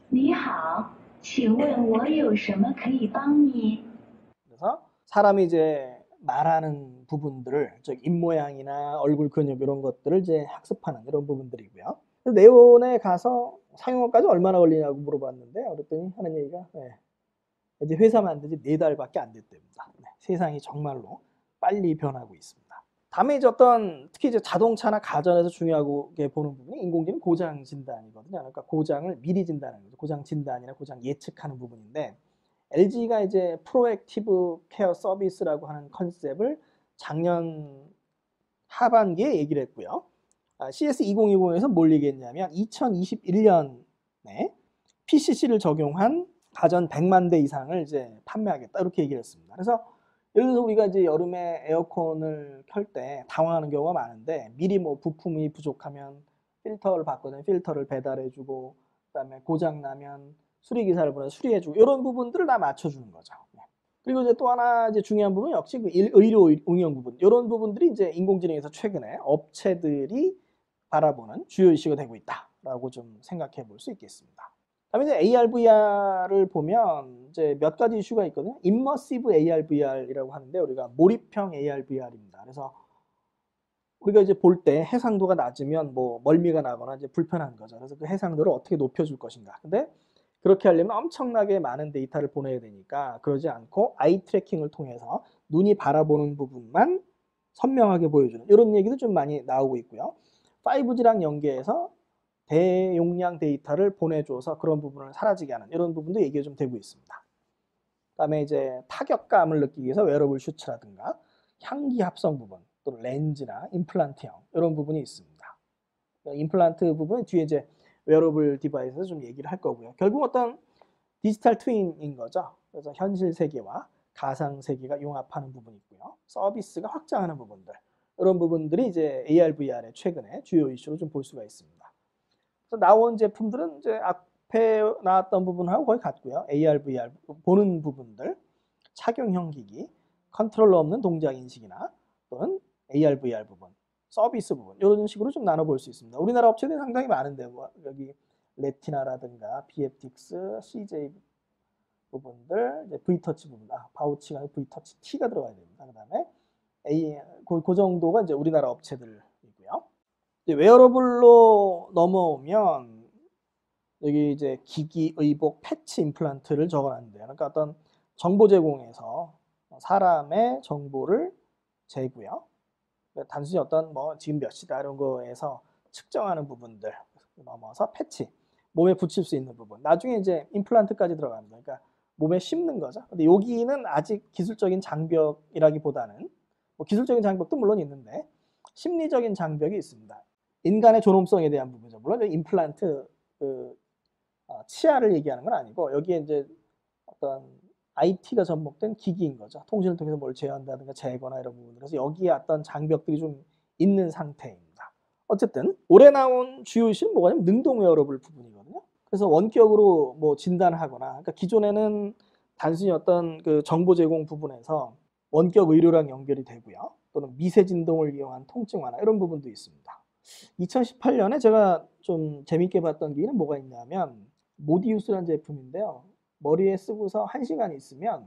你好，请问我有什么可以帮你？ 그래서 사람이 이제 말하는 부분들을 즉 입모양이나 얼굴 근육 이런 것들을 이제 학습하는 이런 부분들이고요. 네온에 가서 상용화까지 얼마나 걸리냐고 물어봤는데 그랬더니 하는 얘기가 이제 회사 만든 지 4달밖에 안 됐답니다. 세상이 정말로 빨리 변하고 있습니다. 다음에 이제 특히 이제 자동차나 가전에서 중요하게 보는 부분이 인공지능 고장 진단이거든요. 그러니까 고장을 미리 진단하는 거죠. 고장 진단이나 고장 예측하는 부분인데 LG가 이제 프로액티브 케어 서비스라고 하는 컨셉을 작년 하반기에 얘기를 했고요. CS 2020에서 뭘 얘기했냐면 2021년에 PCC를 적용한 가전 100만 대 이상을 이제 판매하겠다 이렇게 얘기를 했습니다. 그래서 예를 들어서 우리가 이제 여름에 에어컨을 켤 때 당황하는 경우가 많은데 미리 뭐 부품이 부족하면 필터를 바꾸든 필터를 배달해주고 그다음에 고장 나면 수리기사를 보내서 수리해주고 이런 부분들을 다 맞춰주는 거죠. 그리고 이제 또 하나 이제 중요한 부분 역시 그 의료 응용 부분 이런 부분들이 이제 인공지능에서 최근에 업체들이 바라보는 주요 이슈가 되고 있다라고 좀 생각해 볼 수 있겠습니다. 다음에 이제 AR, VR을 보면 이제 몇 가지 이슈가 있거든요. 임머시브 AR, VR이라고 하는데 우리가 몰입형 AR, VR입니다. 그래서 우리가 이제 볼 때 해상도가 낮으면 뭐 멀미가 나거나 이제 불편한 거죠. 그래서 그 해상도를 어떻게 높여줄 것인가. 근데 그렇게 하려면 엄청나게 많은 데이터를 보내야 되니까 그러지 않고 아이 트래킹을 통해서 눈이 바라보는 부분만 선명하게 보여주는 이런 얘기도 좀 많이 나오고 있고요. 5G랑 연계해서 대용량 데이터를 보내줘서 그런 부분을 사라지게 하는 이런 부분도 얘기가 좀 되고 있습니다. 그다음에 이제 타격감을 느끼기 위해서 웨어러블 슈츠라든가 향기 합성 부분, 또 렌즈나 임플란트형 이런 부분이 있습니다. 임플란트 부분은 뒤에 이제 웨어러블 디바이스에서 좀 얘기를 할 거고요. 결국 어떤 디지털 트윈인 거죠. 그래서 현실 세계와 가상 세계가 융합하는 부분이 있고요. 서비스가 확장하는 부분들 이런 부분들이 이제 AR, VR의 최근에 주요 이슈로 좀 볼 수가 있습니다. 그래서 나온 제품들은 이제 앞에 나왔던 부분하고 거의 같고요. AR, VR 보는 부분들, 착용형 기기, 컨트롤러 없는 동작 인식이나 또는 AR, VR 부분, 서비스 부분 이런 식으로 좀 나눠볼 수 있습니다. 우리나라 업체들이 상당히 많은데 여기 레티나라든가 BFTX, CJ 부분들, 이제 V터치 부분, 바우치가 V터치 T가 들어가야 됩니다. 그다음에 그 정도가 이제 우리나라 업체들이고요. 이제 웨어러블로 넘어오면 여기 이제 기기, 의복, 패치, 임플란트를 적어놨는데요. 그러니까 어떤 정보 제공에서 사람의 정보를 재고요. 단순히 어떤 뭐 지금 몇 시다 이런 거에서 측정하는 부분들 넘어서 패치, 몸에 붙일 수 있는 부분. 나중에 이제 임플란트까지 들어갑니다. 그러니까 몸에 심는 거죠. 근데 여기는 아직 기술적인 장벽이라기보다는 뭐 기술적인 장벽도 물론 있는데 심리적인 장벽이 있습니다. 인간의 존엄성에 대한 부분이죠. 물론 임플란트 치아를 얘기하는 건 아니고 여기에 이제 어떤 IT가 접목된 기기인 거죠. 통신을 통해서 뭘 제어한다든가 제거나 이런 부분들. 그래서 여기에 어떤 장벽들이 좀 있는 상태입니다. 어쨌든 올해 나온 주요 이슈는 뭐냐면 능동 웨어러블 부분이거든요. 그래서 원격으로 뭐 진단하거나, 그러니까 기존에는 단순히 어떤 그 정보 제공 부분에서 원격 의료랑 연결이 되고요. 또는 미세 진동을 이용한 통증 완화 이런 부분도 있습니다. 2018년에 제가 좀 재밌게 봤던 기기는 뭐가 있냐면 모디우스라는 제품인데요. 머리에 쓰고서 1시간 있으면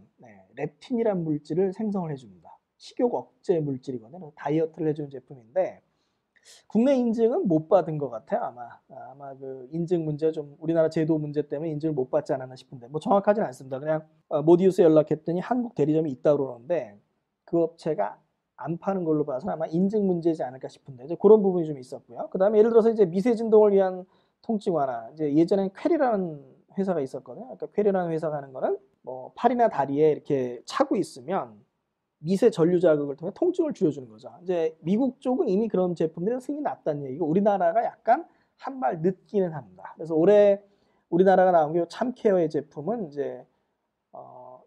렙틴이라는 물질을 생성을 해줍니다. 식욕 억제 물질이거든요. 다이어트를 해주는 제품인데 국내 인증은 못 받은 것 같아요. 아마 그 인증 문제 좀 우리나라 제도 문제 때문에 인증을 못 받지 않았나 싶은데 뭐 정확하지는 않습니다. 그냥 모디우스에 연락했더니 한국 대리점이 있다고 그러는데 그 업체가 안 파는 걸로 봐서 아마 인증 문제지 않을까 싶은데 이제 그런 부분이 좀 있었고요. 그 다음에 예를 들어서 이제 미세 진동을 위한 통증 완화, 이제 예전엔 퀘리라는 회사가 있었거든요. 그러니까 퀘리라는 회사가 하는 거는 뭐 팔이나 다리에 이렇게 차고 있으면 미세 전류 자극을 통해 통증을 줄여주는 거죠. 이제 미국 쪽은 이미 그런 제품들이 승인이 났다는 얘기고 우리나라가 약간 한 발 늦기는 합니다. 그래서 올해 우리나라가 나온 게 참케어의 제품은 이제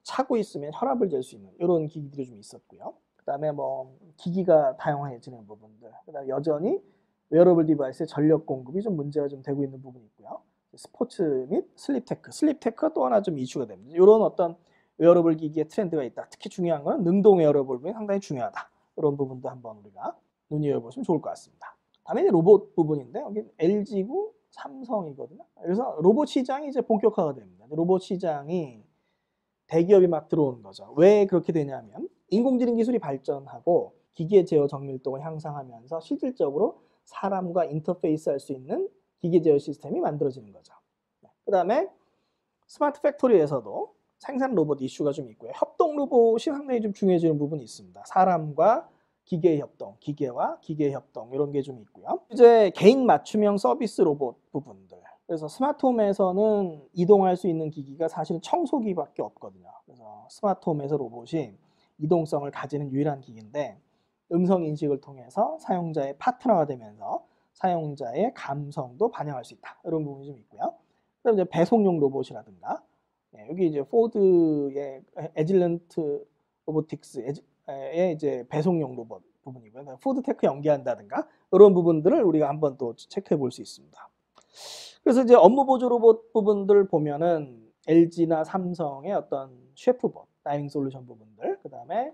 차고 있으면 혈압을 잴 수 있는 이런 기기들이 좀 있었고요. 그다음에 뭐 기기가 다양해지는 부분들, 그다음에 여전히 웨어러블 디바이스의 전력 공급이 좀 문제가 좀 되고 있는 부분이 있고요. 스포츠 및 슬립테크가 또 하나 좀 이슈가 됩니다. 이런 어떤 웨어러블 기기의 트렌드가 있다. 특히 중요한 건 능동 웨어러블 부분이 상당히 중요하다. 이런 부분도 한번 우리가 눈여겨보시면 좋을 것 같습니다. 다음에 로봇 부분인데 여기 LG고 삼성이거든요. 그래서 로봇 시장이 이제 본격화가 됩니다. 로봇 시장이 대기업이 막 들어오는 거죠. 왜 그렇게 되냐면 인공지능 기술이 발전하고 기계 제어 정밀도가 향상하면서 실질적으로 사람과 인터페이스 할 수 있는 기계 제어 시스템이 만들어지는 거죠. 그 다음에 스마트 팩토리에서도 생산 로봇 이슈가 좀 있고요. 협동 로봇이 상당히 좀 중요해지는 부분이 있습니다. 사람과 기계의 협동, 기계와 기계의 협동 이런 게 좀 있고요. 이제 개인 맞춤형 서비스 로봇 부분들. 그래서 스마트홈에서는 이동할 수 있는 기기가 사실은 청소기밖에 없거든요. 그래서 스마트홈에서 로봇이 이동성을 가지는 유일한 기기인데 음성 인식을 통해서 사용자의 파트너가 되면서 사용자의 감성도 반영할 수 있다. 이런 부분이 좀 있고요. 그다음 이제 배송용 로봇이라든가 여기 이제 포드의 에질런트 로보틱스의 이제 배송용 로봇 부분이고요. 푸드테크 연계한다든가 이런 부분들을 우리가 한번 또 체크해 볼 수 있습니다. 그래서 이제 업무 보조 로봇 부분들 보면은 LG나 삼성의 어떤 셰프봇, 다이닝 솔루션 부분들, 그 다음에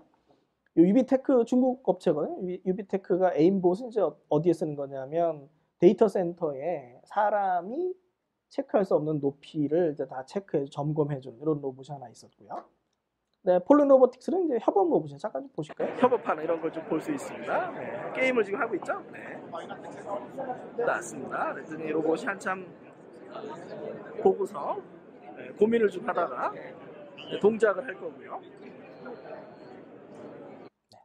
유비테크 중국 업체거든요. 유비테크가 에임봇은 이제 어디에 쓰는 거냐면 데이터 센터에 사람이 체크할 수 없는 높이를 이제 다 체크해 점검해주는 이런 로봇이 하나 있었고요. 네, 폴른 로보틱스는 이제 협업 로봇이에요. 잠깐 좀 보실까요? 협업하는 이런 걸 좀 볼 수 있습니다. 네, 게임을 지금 하고 있죠? 네. 나왔습니다. 그랬더니 로봇이 한참 보고서 고민을 좀 하다가 동작을 할 거고요.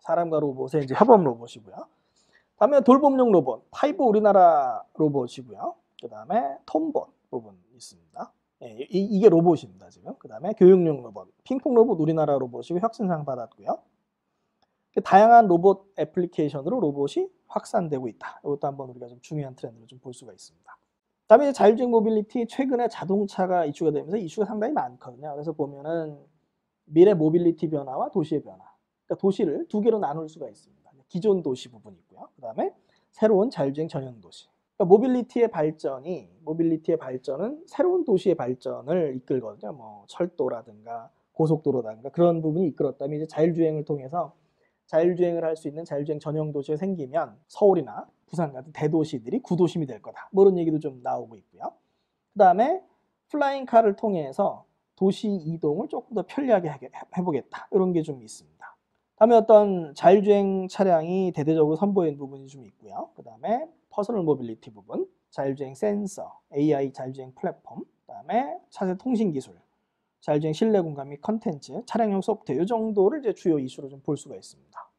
사람과 로봇의 이제 협업 로봇이고요. 다음에 돌봄용 로봇, 파이브 우리나라 로봇이고요. 그 다음에 톰봇 부분 있습니다. 이게 로봇입니다, 지금. 그 다음에 교육용 로봇, 핑퐁 로봇 우리나라 로봇이고 혁신상 받았고요. 다양한 로봇 애플리케이션으로 로봇이 확산되고 있다. 이것도 한번 우리가 좀 중요한 트렌드를 좀 볼 수가 있습니다. 다음에 자율주행 모빌리티, 최근에 자동차가 이슈가 되면서 이슈가 상당히 많거든요. 그래서 보면은 미래 모빌리티 변화와 도시의 변화. 그러니까 도시를 두 개로 나눌 수가 있습니다. 기존 도시 부분이 있고요. 그 다음에 새로운 자율주행 전용 도시. 그러니까 모빌리티의 발전은 새로운 도시의 발전을 이끌거든요. 뭐 철도라든가 고속도로라든가 그런 부분이 이끌었다면 이제 자율주행을 통해서 자율주행을 할 수 있는 자율주행 전용 도시가 생기면 서울이나 부산 같은 대도시들이 구도심이 될 거다. 뭐 이런 얘기도 좀 나오고 있고요. 그 다음에 플라잉 카를 통해서 도시 이동을 조금 더 편리하게 해보겠다. 이런 게 좀 있습니다. 다음에 어떤 자율주행 차량이 대대적으로 선보이는 부분이 좀 있고요. 그 다음에 퍼스널 모빌리티 부분, 자율주행 센서, AI 자율주행 플랫폼, 그 다음에 차세 통신 기술, 자율주행 실내 공간 및 컨텐츠, 차량용 소프트웨어 이 정도를 이제 주요 이슈로 좀 볼 수가 있습니다.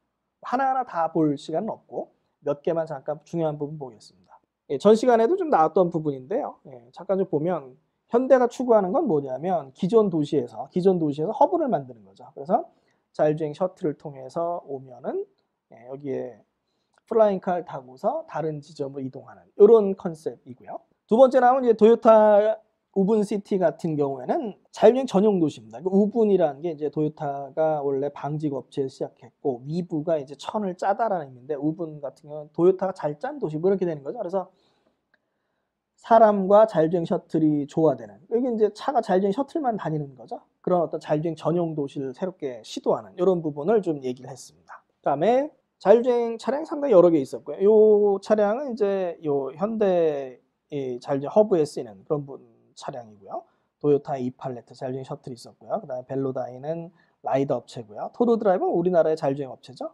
하나하나 다 볼 시간은 없고 몇 개만 잠깐 중요한 부분 보겠습니다. 전 시간에도 좀 나왔던 부분인데요. 잠깐 좀 보면 현대가 추구하는 건 뭐냐면 기존 도시에서 허브를 만드는 거죠. 그래서 자율주행 셔틀을 통해서 오면은 여기에 플라잉카를 타고서 다른 지점으로 이동하는 이런 컨셉이고요. 두 번째 나온 이제 우분시티 같은 경우에는 자율주행 전용 도시입니다. 우분이라는 게 이제 도요타가 원래 방직 업체에서 시작했고 위부가 이제 천을 짜다라는 의미인데 우분 같은 경우는 도요타가 잘 짠 도시 뭐 이렇게 되는 거죠. 그래서 사람과 자율주행 셔틀이 조화되는 여기 이제 차가 자율주행 셔틀만 다니는 거죠. 그런 어떤 자율주행 전용 도시를 새롭게 시도하는 이런 부분을 좀 얘기를 했습니다. 그다음에 자율주행 차량 상당히 여러 개 있었고요. 이 차량은 이제 요 현대 자율주행 허브에 쓰이는 그런 차량이고요. 도요타 이팔레트 자율주행 셔틀이 있었고요. 그다음에 벨로다이는 라이더 업체고요. 토르드라이브는 우리나라의 자율주행 업체죠.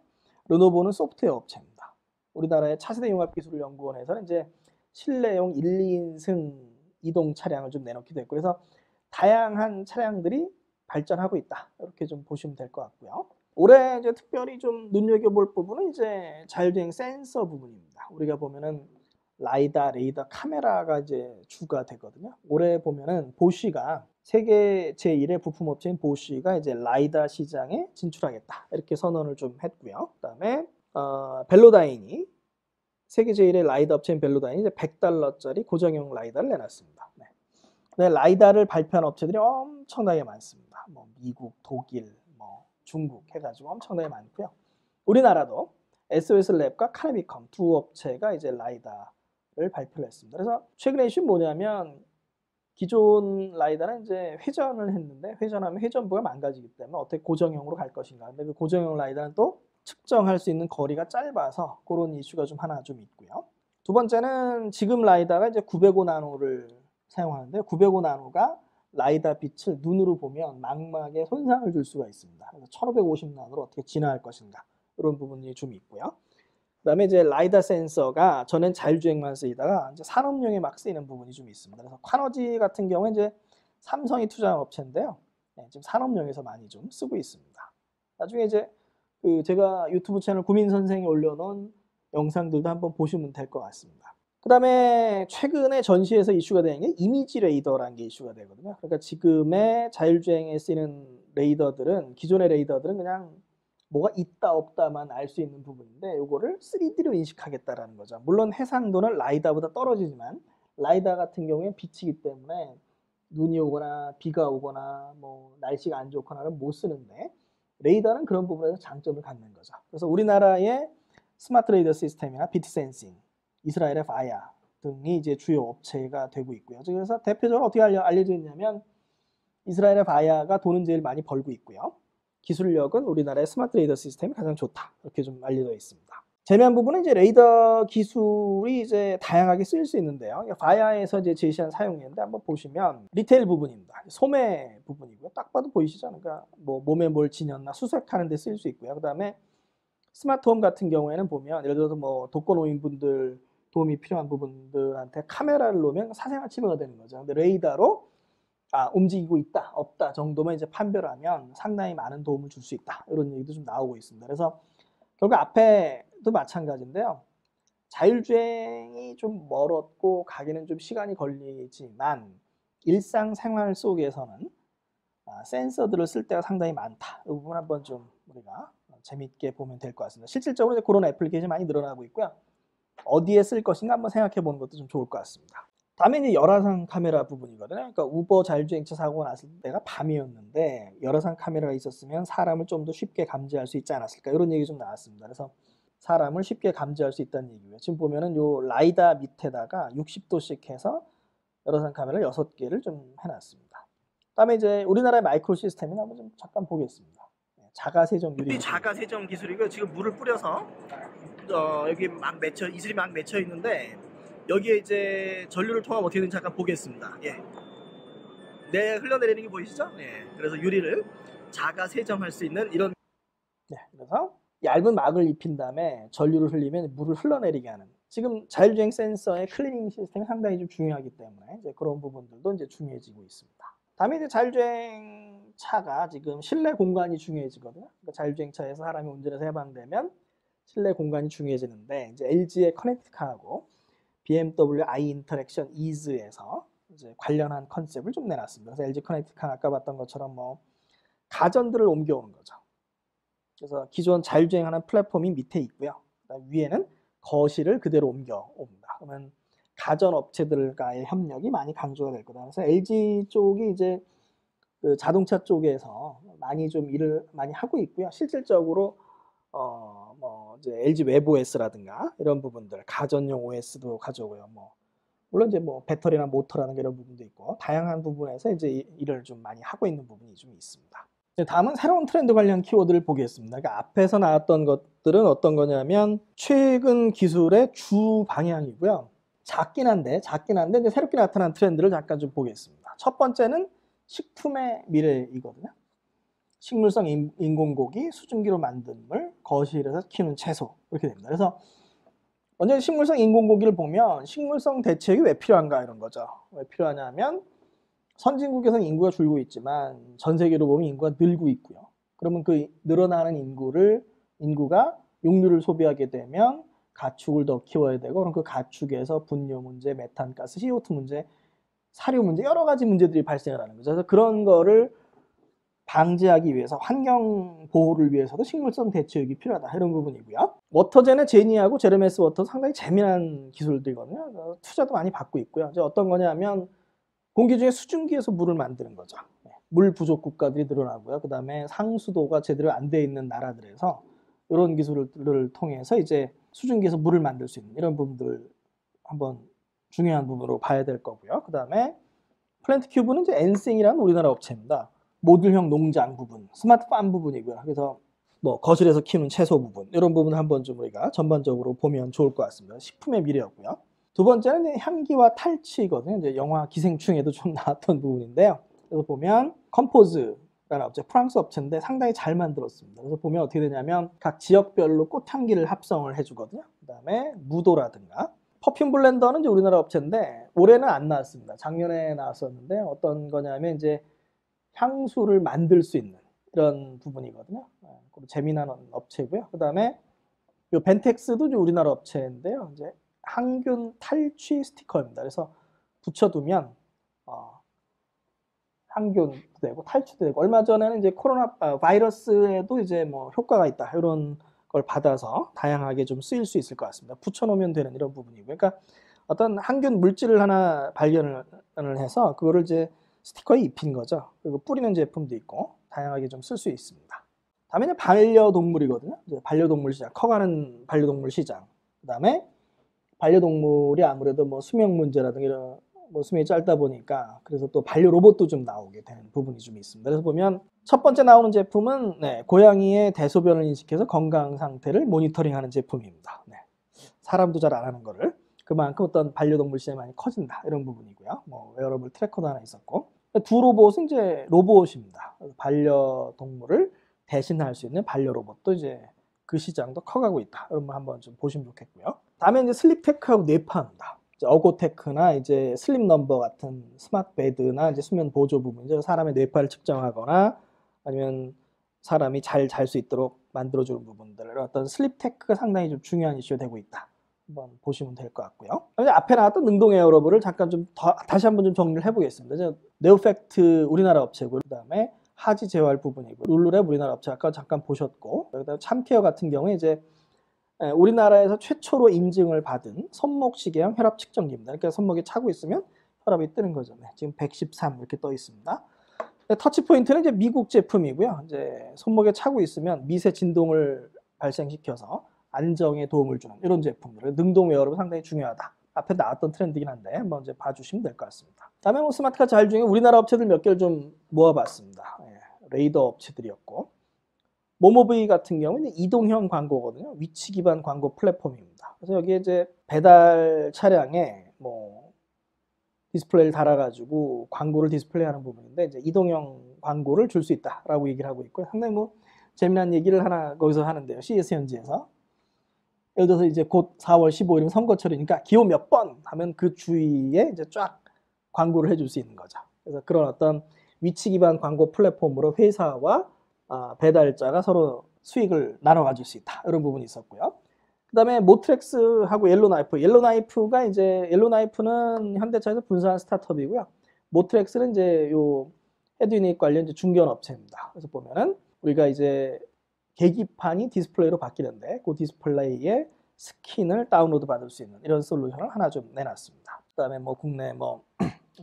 르노보는 소프트웨어 업체입니다. 우리나라의 차세대 융합기술연구원에서는 이제 실내용 1, 2인승 이동 차량을 좀 내놓기도 했고 그래서 다양한 차량들이 발전하고 있다. 이렇게 좀 보시면 될 것 같고요. 올해 이제 특별히 좀 눈여겨볼 부분은 이제 자율주행 센서 부분입니다. 우리가 보면은 라이다, 레이더, 카메라가 이제 주가 되거든요. 올해 보면은 보쉬가 세계 제1의 부품 업체인 보쉬가 이제 라이다 시장에 진출하겠다. 이렇게 선언을 좀 했고요. 그다음에 벨로다인이 세계 제1의 라이더 업체인 벨로다인이 이제 $100짜리 고정형 라이다를 내놨습니다. 네. 근데 라이다를 발표한 업체들이 엄청나게 많습니다. 뭐 미국, 독일, 뭐 중국 해가지고 엄청나게 많고요. 우리나라도 SOS랩과 카네비컴 두 업체가 이제 라이다를 발표를 했습니다. 그래서 최근에 이슈는 뭐냐면 기존 라이다는 이제 회전을 했는데 회전하면 회전부가 망가지기 때문에 어떻게 고정형으로 갈 것인가. 근데 그 고정형 라이다는 또 측정할 수 있는 거리가 짧아서 그런 이슈가 좀 하나 좀 있고요. 두 번째는 지금 라이다가 이제 905나노를 사용하는데 905나노가 라이다 빛을 눈으로 보면 망막에 손상을 줄 수가 있습니다. 그래서 1550나노로 어떻게 진화할 것인가 이런 부분이 좀 있고요. 그다음에 이제 라이다 센서가 전엔 자율주행만 쓰이다가 이제 산업용에 막 쓰이는 부분이 좀 있습니다. 그래서 콰너지 같은 경우에 이제 삼성이 투자한 업체인데요. 네, 지금 산업용에서 많이 좀 쓰고 있습니다. 나중에 이제 제가 유튜브 채널 구민 선생이 올려놓은 영상들도 한번 보시면 될 것 같습니다. 그 다음에 최근에 전시에서 이슈가 되는 게 이미지 레이더라는 게 이슈가 되거든요. 그러니까 지금의 자율주행에 쓰이는 레이더들은 기존의 레이더들은 그냥 뭐가 있다 없다만 알 수 있는 부분인데 이거를 3D로 인식하겠다라는 거죠. 물론 해상도는 라이다보다 떨어지지만 라이다 같은 경우에 빛이기 때문에 눈이 오거나 비가 오거나 뭐 날씨가 안 좋거나는 못 쓰는데 레이더는 그런 부분에서 장점을 갖는 거죠. 그래서 우리나라의 스마트 레이더 시스템이나 비트센싱, 이스라엘의 바야 등이 이제 주요 업체가 되고 있고요. 그래서 대표적으로 어떻게 알려져 있냐면 이스라엘의 바야가 돈은 제일 많이 벌고 있고요. 기술력은 우리나라의 스마트 레이더 시스템이 가장 좋다. 이렇게 좀 알려져 있습니다. 재미난 부분은 이제 레이더 기술이 이제 다양하게 쓰일 수 있는데요. 바야에서 이제 제시한 사용인데 한번 보시면 리테일 부분입니다. 소매 부분이고요. 딱 봐도 보이시죠? 그러니까 뭐 몸에 뭘 지녔나 수색하는 데 쓰일 수 있고요. 그다음에 스마트홈 같은 경우에는 보면 예를 들어서 뭐 독거노인분들 도움이 필요한 부분들한테 카메라를 놓으면 사생활 침해가 되는 거죠. 근데 레이더로 움직이고 있다, 없다 정도만 이제 판별하면 상당히 많은 도움을 줄 수 있다. 이런 얘기도 좀 나오고 있습니다. 그래서 결국 앞에도 마찬가지인데요. 자율주행이 좀 멀었고 가기는 좀 시간이 걸리지만 일상생활 속에서는 센서들을 쓸 때가 상당히 많다. 이 부분 한번 좀 우리가 재밌게 보면 될 것 같습니다. 실질적으로 이제 그런 애플리케이션이 많이 늘어나고 있고요. 어디에 쓸 것인가 한번 생각해 보는 것도 좀 좋을 것 같습니다. 다음에 이제 열화상 카메라 부분이거든요. 그러니까 우버 자율주행차 사고가 났을 때가 밤이었는데 열화상 카메라가 있었으면 사람을 좀 더 쉽게 감지할 수 있지 않았을까 이런 얘기 좀 나왔습니다. 그래서 사람을 쉽게 감지할 수 있다는 얘기고요. 지금 보면은 요 라이다 밑에다가 60도씩 해서 열화상 카메라를 6개를 좀 해놨습니다. 다음에 이제 우리나라의 마이크로 시스템이나 한번 좀 잠깐 보겠습니다. 자가 세정 유리. 자가 세정 기술이고요. 지금 물을 뿌려서 여기 막 맺혀 이슬이 막 맺혀 있는데. 여기에 이제 전류를 통하면 어떻게 되는지 잠깐 보겠습니다. 예. 네, 흘러내리는 게 보이시죠? 예. 그래서 유리를 자가 세정할 수 있는 이런. 네, 그래서 얇은 막을 입힌 다음에 전류를 흘리면 물을 흘러내리게 하는. 지금 자율주행 센서의 클리닝 시스템이 상당히 좀 중요하기 때문에 이제 그런 부분들도 이제 중요해지고 있습니다. 다음에 이제 자율주행 차가 지금 실내 공간이 중요해지거든요. 그러니까 자율주행 차에서 사람이 운전해서 해방되면 실내 공간이 중요해지는데 이제 LG의 커넥트카하고 BMW i 인터랙션 이즈에서 이제 관련한 컨셉을 좀 내놨습니다. 그래서 LG 커넥트카 아까 봤던 것처럼 뭐 가전들을 옮겨오는 거죠. 그래서 기존 자율주행하는 플랫폼이 밑에 있고요. 위에는 거실을 그대로 옮겨옵니다. 그러면 가전 업체들과의 협력이 많이 강조가 될 거다. 그래서 LG 쪽이 이제 그 자동차 쪽에서 많이 좀 일을 많이 하고 있고요. 실질적으로 뭐 이제 LG 웹 OS라든가 이런 부분들, 가전용 OS도 가져오고요. 뭐 물론 이제 뭐 배터리나 모터라는 이런 부분도 있고 다양한 부분에서 이제 일을 좀 많이 하고 있는 부분이 좀 있습니다. 다음은 새로운 트렌드 관련 키워드를 보겠습니다. 그러니까 앞에서 나왔던 것들은 어떤 거냐면 최근 기술의 주 방향이고요. 작긴 한데 이제 새롭게 나타난 트렌드를 잠깐 좀 보겠습니다. 첫 번째는 식품의 미래이거든요. 식물성 인공고기, 수증기로 만든 물, 거실에서 키우는 채소 이렇게 됩니다. 그래서 먼저 식물성 인공고기를 보면 식물성 대책이 왜 필요한가 이런 거죠. 왜 필요하냐면 선진국에서는 인구가 줄고 있지만 전 세계로 보면 인구가 늘고 있고요. 그러면 그 늘어나는 인구가 용류를 소비하게 되면 가축을 더 키워야 되고 그럼 그 가축에서 분뇨 문제, 메탄가스, CO2 문제, 사료 문제 여러 가지 문제들이 발생을 하는 거죠. 그래서 그런 거를 방지하기 위해서 환경 보호를 위해서도 식물성 대체육이 필요하다 이런 부분이고요. 워터젠의 제니하고 제르메스 워터 상당히 재미난 기술들이거든요. 투자도 많이 받고 있고요. 이제 어떤 거냐면 공기 중에 수증기에서 물을 만드는 거죠. 물 부족 국가들이 늘어나고요. 그 다음에 상수도가 제대로 안 돼 있는 나라들에서 이런 기술을 통해서 이제 수증기에서 물을 만들 수 있는 이런 부분들 한번 중요한 부분으로 봐야 될 거고요. 그 다음에 플랜트 큐브는 이제 엔싱이라는 우리나라 업체입니다. 모듈형 농장 부분, 스마트팜 부분이고요. 그래서 뭐 거실에서 키우는 채소 부분 이런 부분을 한번 좀 우리가 전반적으로 보면 좋을 것 같습니다. 식품의 미래였고요. 두 번째는 향기와 탈취거든요. 이제 영화 기생충에도 좀 나왔던 부분인데요. 그래서 보면 컴포즈라는 업체, 프랑스 업체인데 상당히 잘 만들었습니다. 그래서 보면 어떻게 되냐면 각 지역별로 꽃향기를 합성을 해주거든요. 그 다음에 무도라든가 퍼퓸 블렌더는 이제 우리나라 업체인데 올해는 안 나왔습니다. 작년에 나왔었는데 어떤 거냐면 이제 향수를 만들 수 있는 이런 부분이거든요. 재미난 업체고요. 그 다음에 이 벤텍스도 우리나라 업체인데요. 이제 항균 탈취 스티커입니다. 그래서 붙여두면 항균도 되고 탈취도 되고 얼마 전에는 이제 코로나 바이러스에도 이제 뭐 효과가 있다 이런 걸 받아서 다양하게 좀 쓰일 수 있을 것 같습니다. 붙여놓으면 되는 이런 부분이고요. 그러니까 어떤 항균 물질을 하나 발견을 해서 그거를 이제 스티커에 입힌 거죠. 그리고 뿌리는 제품도 있고 다양하게 좀 쓸 수 있습니다. 다음에 이제 반려동물이거든요. 이제 반려동물 시장, 커가는 반려동물 시장. 그 다음에 반려동물이 아무래도 뭐 수명 문제라든가 이런 뭐 수명이 짧다 보니까 그래서 또 반려 로봇도 좀 나오게 되는 부분이 좀 있습니다. 그래서 보면 첫 번째 나오는 제품은 고양이의 대소변을 인식해서 건강 상태를 모니터링하는 제품입니다. 사람도 잘 안 하는 거를 그만큼 어떤 반려동물 시장이 많이 커진다 이런 부분이고요. 뭐 웨어러블 트래커도 하나 있었고 두 로봇은 이제 로봇입니다. 반려동물을 대신할 수 있는 반려 로봇도 이제 그 시장도 커가고 있다. 여러분 한번 좀 보시면 좋겠고요. 다음에 이제 슬립테크하고 뇌파입니다. 어고테크나 이제 슬립 넘버 같은 스마트 베드나 이제 수면 보조 부분이죠. 사람의 뇌파를 측정하거나 아니면 사람이 잘 잘 수 있도록 만들어주는 부분들 어떤 슬립테크가 상당히 좀 중요한 이슈가 되고 있다. 한번 보시면 될 것 같고요. 이제 앞에 나왔던 능동 에어러블을 잠깐 좀 다시 한번 좀 정리를 해보겠습니다. 네오팩트 우리나라 업체고 그 다음에 하지 제어할 부분이고 룰루랩 우리나라 업체 아까 잠깐 보셨고 그다음에 참케어 같은 경우에 이제 우리나라에서 최초로 인증을 받은 손목 시계형 혈압 측정기입니다. 그러니까 손목에 차고 있으면 혈압이 뜨는 거죠. 지금 113 이렇게 떠 있습니다. 터치 포인트는 이제 미국 제품이고요. 이제 손목에 차고 있으면 미세 진동을 발생시켜서 안정에 도움을 주는 이런 제품들. 능동 웨어러블 상당히 중요하다. 앞에 나왔던 트렌드긴 한데 한번 이제 봐주시면 될 것 같습니다. 다음에 뭐 스마트카 잘 중에 우리나라 업체들 몇 개를 좀 모아봤습니다. 레이더 업체들이었고 모모브이 같은 경우는 이동형 광고거든요. 위치 기반 광고 플랫폼입니다. 그래서 여기에 이제 배달 차량에 뭐 디스플레이를 달아가지고 광고를 디스플레이하는 부분인데 이제 이동형 광고를 줄 수 있다라고 얘기를 하고 있고요. 상당히 뭐 재미난 얘기를 하나 거기서 하는데요. CS 현지에서 예를 들어서 이제 곧 4월 15일이면 선거철이니까 기호 몇 번 하면 그 주위에 이제 쫙 광고를 해줄 수 있는 거죠. 그래서 그런 어떤 위치 기반 광고 플랫폼으로 회사와 배달자가 서로 수익을 나눠 가질 수 있다. 이런 부분이 있었고요. 그 다음에 모트렉스하고 옐로나이프. 옐로나이프가 이제, 옐로나이프는 현대차에서 분사한 스타트업이고요. 모트렉스는 이제 요 헤드유닛 관련 이제 중견 업체입니다. 그래서 보면은 우리가 이제 계기판이 디스플레이로 바뀌는데 그 디스플레이에 스킨을 다운로드 받을 수 있는 이런 솔루션을 하나 좀 내놨습니다. 그다음에 뭐 국내 뭐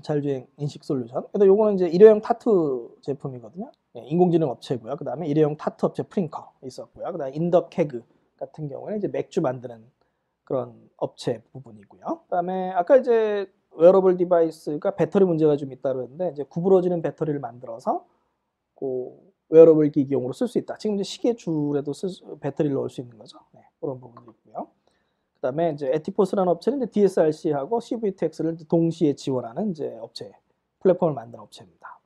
자율주행 인식 솔루션. 그래서 요거는 이제 일회용 타투 제품이거든요. 예, 인공지능 업체고요. 그다음에 일회용 타투 업체 프링커 있었고요. 그다음에 인더케그 같은 경우에는 이제 맥주 만드는 그런 업체 부분이고요. 그다음에 아까 이제 웨어러블 디바이스가 배터리 문제가 좀 있다고 했는데 이제 구부러지는 배터리를 만들어서 그 웨어러블 기기용으로 쓸 수 있다. 지금 이제 시계줄에도 배터리를 넣을 수 있는 거죠. 네, 그런 부분도 있고요. 그다음에 이제 에티포스라는 업체는 이제 DSRC하고 CVTX를 동시에 지원하는 이제 업체 플랫폼을 만든 업체입니다.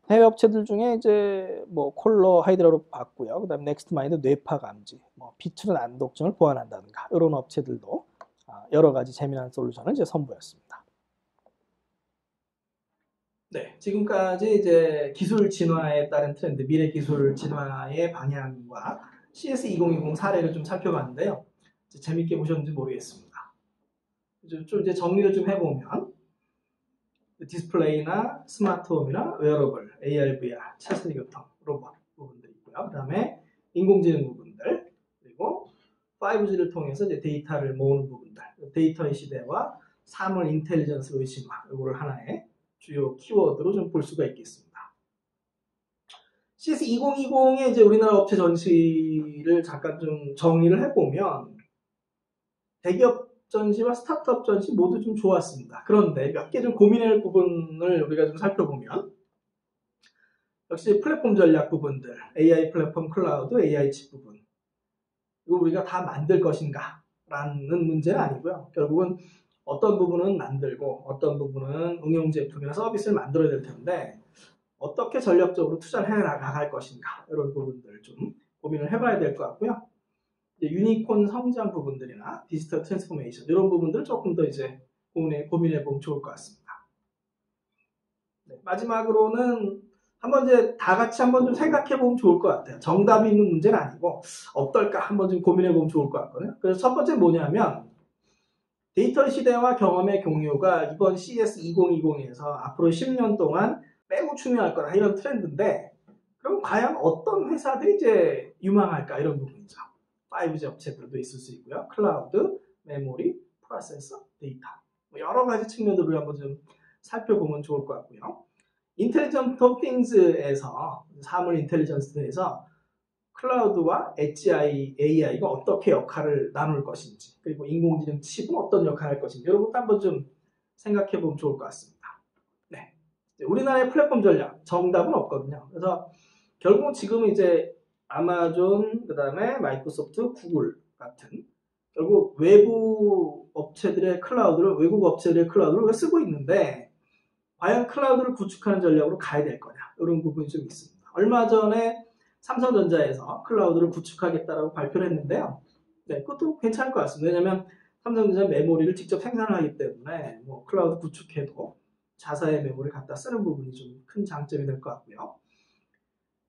해외 업체들 중에 이제 뭐 콜러 하이드라로 봤고요. 그다음에 넥스트마인드 뇌파 감지, 뭐 비추는 안독증을 보완한다든가 이런 업체들도 여러 가지 재미난 솔루션을 이제 선보였습니다. 네, 지금까지 이제 기술 진화에 따른 트렌드, 미래 기술 진화의 방향과 CS2020 사례를 좀 살펴봤는데요. 재밌게 보셨는지 모르겠습니다. 좀 이제 정리를 좀 해보면 디스플레이나 스마트홈이나 웨어러블, AR, VR, 차선 교통, 로봇 부분들이 있고요. 그 다음에 인공지능 부분들, 그리고 5G를 통해서 이제 데이터를 모으는 부분들, 데이터의 시대와 사물 인텔리전스 의심화, 이거를 하나의 주요 키워드로 좀 볼 수가 있겠습니다. CS2020의 이제 우리나라 업체 전시를 잠깐 좀 정리를 해보면 대기업 전시와 스타트업 전시 모두 좀 좋았습니다. 그런데 몇 개 좀 고민할 부분을 우리가 좀 살펴보면 역시 플랫폼 전략 부분들, AI 플랫폼 클라우드, AI 칩 부분 이거 우리가 다 만들 것인가 라는 문제는 아니고요. 결국은 어떤 부분은 만들고 어떤 부분은 응용 제품이나 서비스를 만들어야 될 텐데 어떻게 전략적으로 투자를 해나갈 것인가 이런 부분들을 좀 고민을 해봐야 될 것 같고요. 유니콘 성장 부분들이나 디지털 트랜스포메이션 이런 부분들을 조금 더 이제 고민해 보면 좋을 것 같습니다. 네, 마지막으로는 한번 이제 다 같이 한번 좀 생각해 보면 좋을 것 같아요. 정답이 있는 문제는 아니고 어떨까 한번 좀 고민해 보면 좋을 것 같거든요. 그래서 첫 번째 뭐냐면 데이터 시대와 경험의 공유가 이번 CS2020에서 앞으로 10년 동안 매우 중요할 거다 이런 트렌드인데 그럼 과연 어떤 회사들이 이제 유망할까 이런 부분이죠. 5G 업체들도 있을 수 있고요. 클라우드, 메모리, 프로세서, 데이터 여러 가지 측면들을 한번 좀 살펴보면 좋을 것 같고요. 인텔리전트 오브 띵즈에서 사물 인텔리전스에서 클라우드와 AI가 어떻게 역할을 나눌 것인지 그리고 인공지능 칩은 어떤 역할을 할 것인지 이런 것도 한번 좀 생각해 보면 좋을 것 같습니다. 네, 우리나라의 플랫폼 전략 정답은 없거든요. 그래서 결국 지금은 이제 아마존, 그 다음에 마이크로소프트, 구글 같은 결국 외부 업체들의 클라우드를 외국 업체들의 클라우드를 우리가 쓰고 있는데 과연 클라우드를 구축하는 전략으로 가야 될 거냐 이런 부분이 좀 있습니다. 얼마 전에 삼성전자에서 클라우드를 구축하겠다라고 발표를 했는데요. 네, 그것도 괜찮을 것 같습니다. 왜냐하면 삼성전자 메모리를 직접 생산하기 때문에 뭐 클라우드 구축해도 자사의 메모리를 갖다 쓰는 부분이 좀 큰 장점이 될 것 같고요.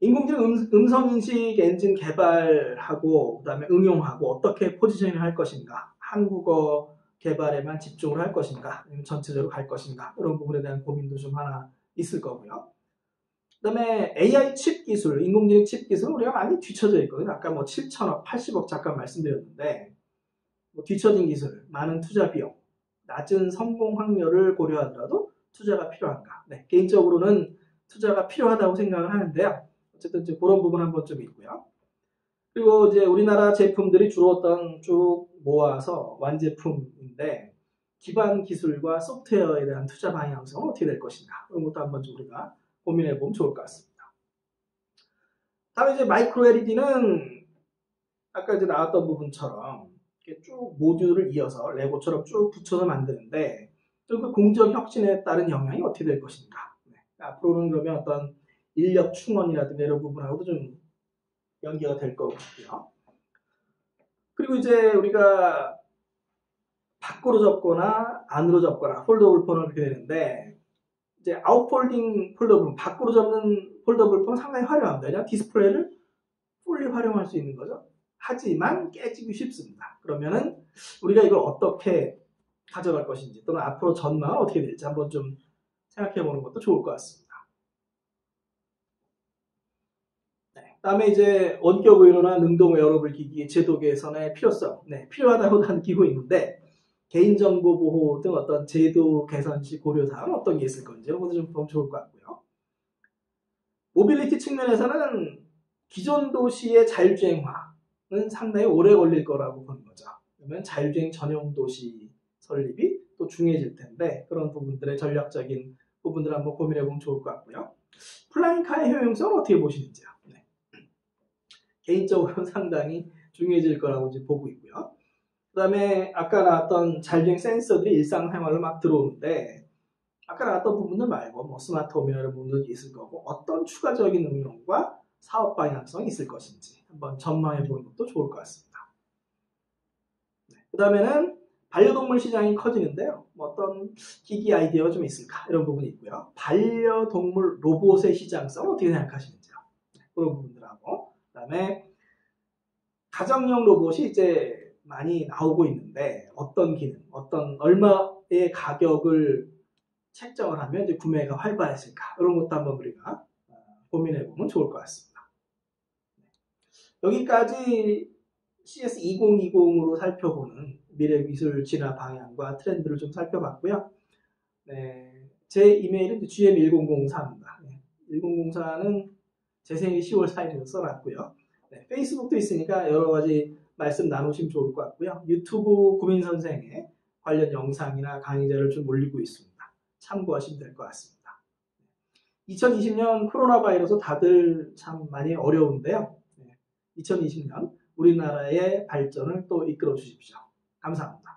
인공지능 음성인식 엔진 개발하고 그다음에 응용하고 어떻게 포지셔닝을 할 것인가, 한국어 개발에만 집중을 할 것인가, 아니면 전체적으로 갈 것인가 이런 부분에 대한 고민도 좀 하나 있을 거고요. 그다음에 AI 칩 기술, 인공지능 칩 기술은 우리가 많이 뒤쳐져 있거든요. 아까 뭐 7천억, 80억 잠깐 말씀드렸는데 뭐 뒤처진 기술, 많은 투자 비용, 낮은 성공 확률을 고려하더라도 투자가 필요한가? 네, 개인적으로는 투자가 필요하다고 생각을 하는데요. 어쨌든 이제 그런 부분 한번 좀 있고요. 그리고 이제 우리나라 제품들이 주로 어떤 쭉 모아서 완제품인데 기반 기술과 소프트웨어에 대한 투자 방향성은 어떻게 될 것인가? 그런 것도 한번 좀 우리가 고민해 보면 좋을 것 같습니다. 다음에 이제 마이크로 LED는 아까 이제 나왔던 부분처럼 이렇게 쭉 모듈을 이어서 레고처럼 쭉 붙여서 만드는데 그 공정 혁신에 따른 영향이 어떻게 될 것인가? 네. 앞으로는 그러면 어떤 인력 충원이라든가 이런 부분하고도 좀 연계가 될 것 같고요. 그리고 이제 우리가 밖으로 접거나 안으로 접거나 폴더블 폰을 그렇게 되는데 이제 아웃폴딩 폴더블, 밖으로 접는 폴더블 폰은 상당히 화려합니다. 왜냐하면 디스플레이를 풀리 활용할 수 있는 거죠. 하지만 깨지기 쉽습니다. 그러면은 우리가 이걸 어떻게 가져갈 것인지 또는 앞으로 전망은 어떻게 될지 한번 좀 생각해 보는 것도 좋을 것 같습니다. 다음에 이제 원격 의료나 능동 웨어러블 기기의 제도 개선의 필요성, 네, 필요하다고 느끼고 있는데 개인정보 보호 등 어떤 제도 개선 시 고려사항은 어떤 게 있을 건지 이런 것도 좀 보면 좋을 것 같고요. 모빌리티 측면에서는 기존 도시의 자율주행화는 상당히 오래 걸릴 거라고 보는 거죠. 그러면 자율주행 전용 도시 설립이 또 중요해질 텐데 그런 부분들의 전략적인 부분들을 한번 고민해 보면 좋을 것 같고요. 플라잉카의 효용성은 어떻게 보시는지요? 네. 개인적으로는 상당히 중요해질 거라고 이제 보고 있고요. 그 다음에 아까 나왔던 자율주행 센서들이 일상생활로 막 들어오는데 아까 나왔던 부분들 말고 뭐 스마트홈이나 이런 부분들이 있을 거고 어떤 추가적인 응용과 사업 방향성이 있을 것인지 한번 전망해 보는 것도 좋을 것 같습니다. 네. 그 다음에는 반려동물 시장이 커지는데요. 뭐 어떤 기기 아이디어가 좀 있을까 이런 부분이 있고요. 반려동물 로봇의 시장성 어떻게 생각하시는지요? 네. 그런 부분들하고 그 다음에 가정용 로봇이 이제 많이 나오고 있는데 어떤 기능, 어떤 얼마의 가격을 책정을 하면 이제 구매가 활발해질까 이런 것도 한번 우리가 고민해 보면 좋을 것 같습니다. 여기까지 CS 2020으로 살펴보는 미래 기술 진화 방향과 트렌드를 좀 살펴봤고요. 네, 제 이메일은 gm1004입니다. 1004는 제 생일 10월 4일에 써놨고요. 네, 페이스북도 있으니까 여러 가지 말씀 나누시면 좋을 것 같고요. 유튜브 구민선생의 관련 영상이나 강의자를 좀 올리고 있습니다. 참고하시면 될 것 같습니다. 2020년 코로나 바이러스 다들 참 많이 어려운데요. 2020년 우리나라의 발전을 또 이끌어 주십시오. 감사합니다.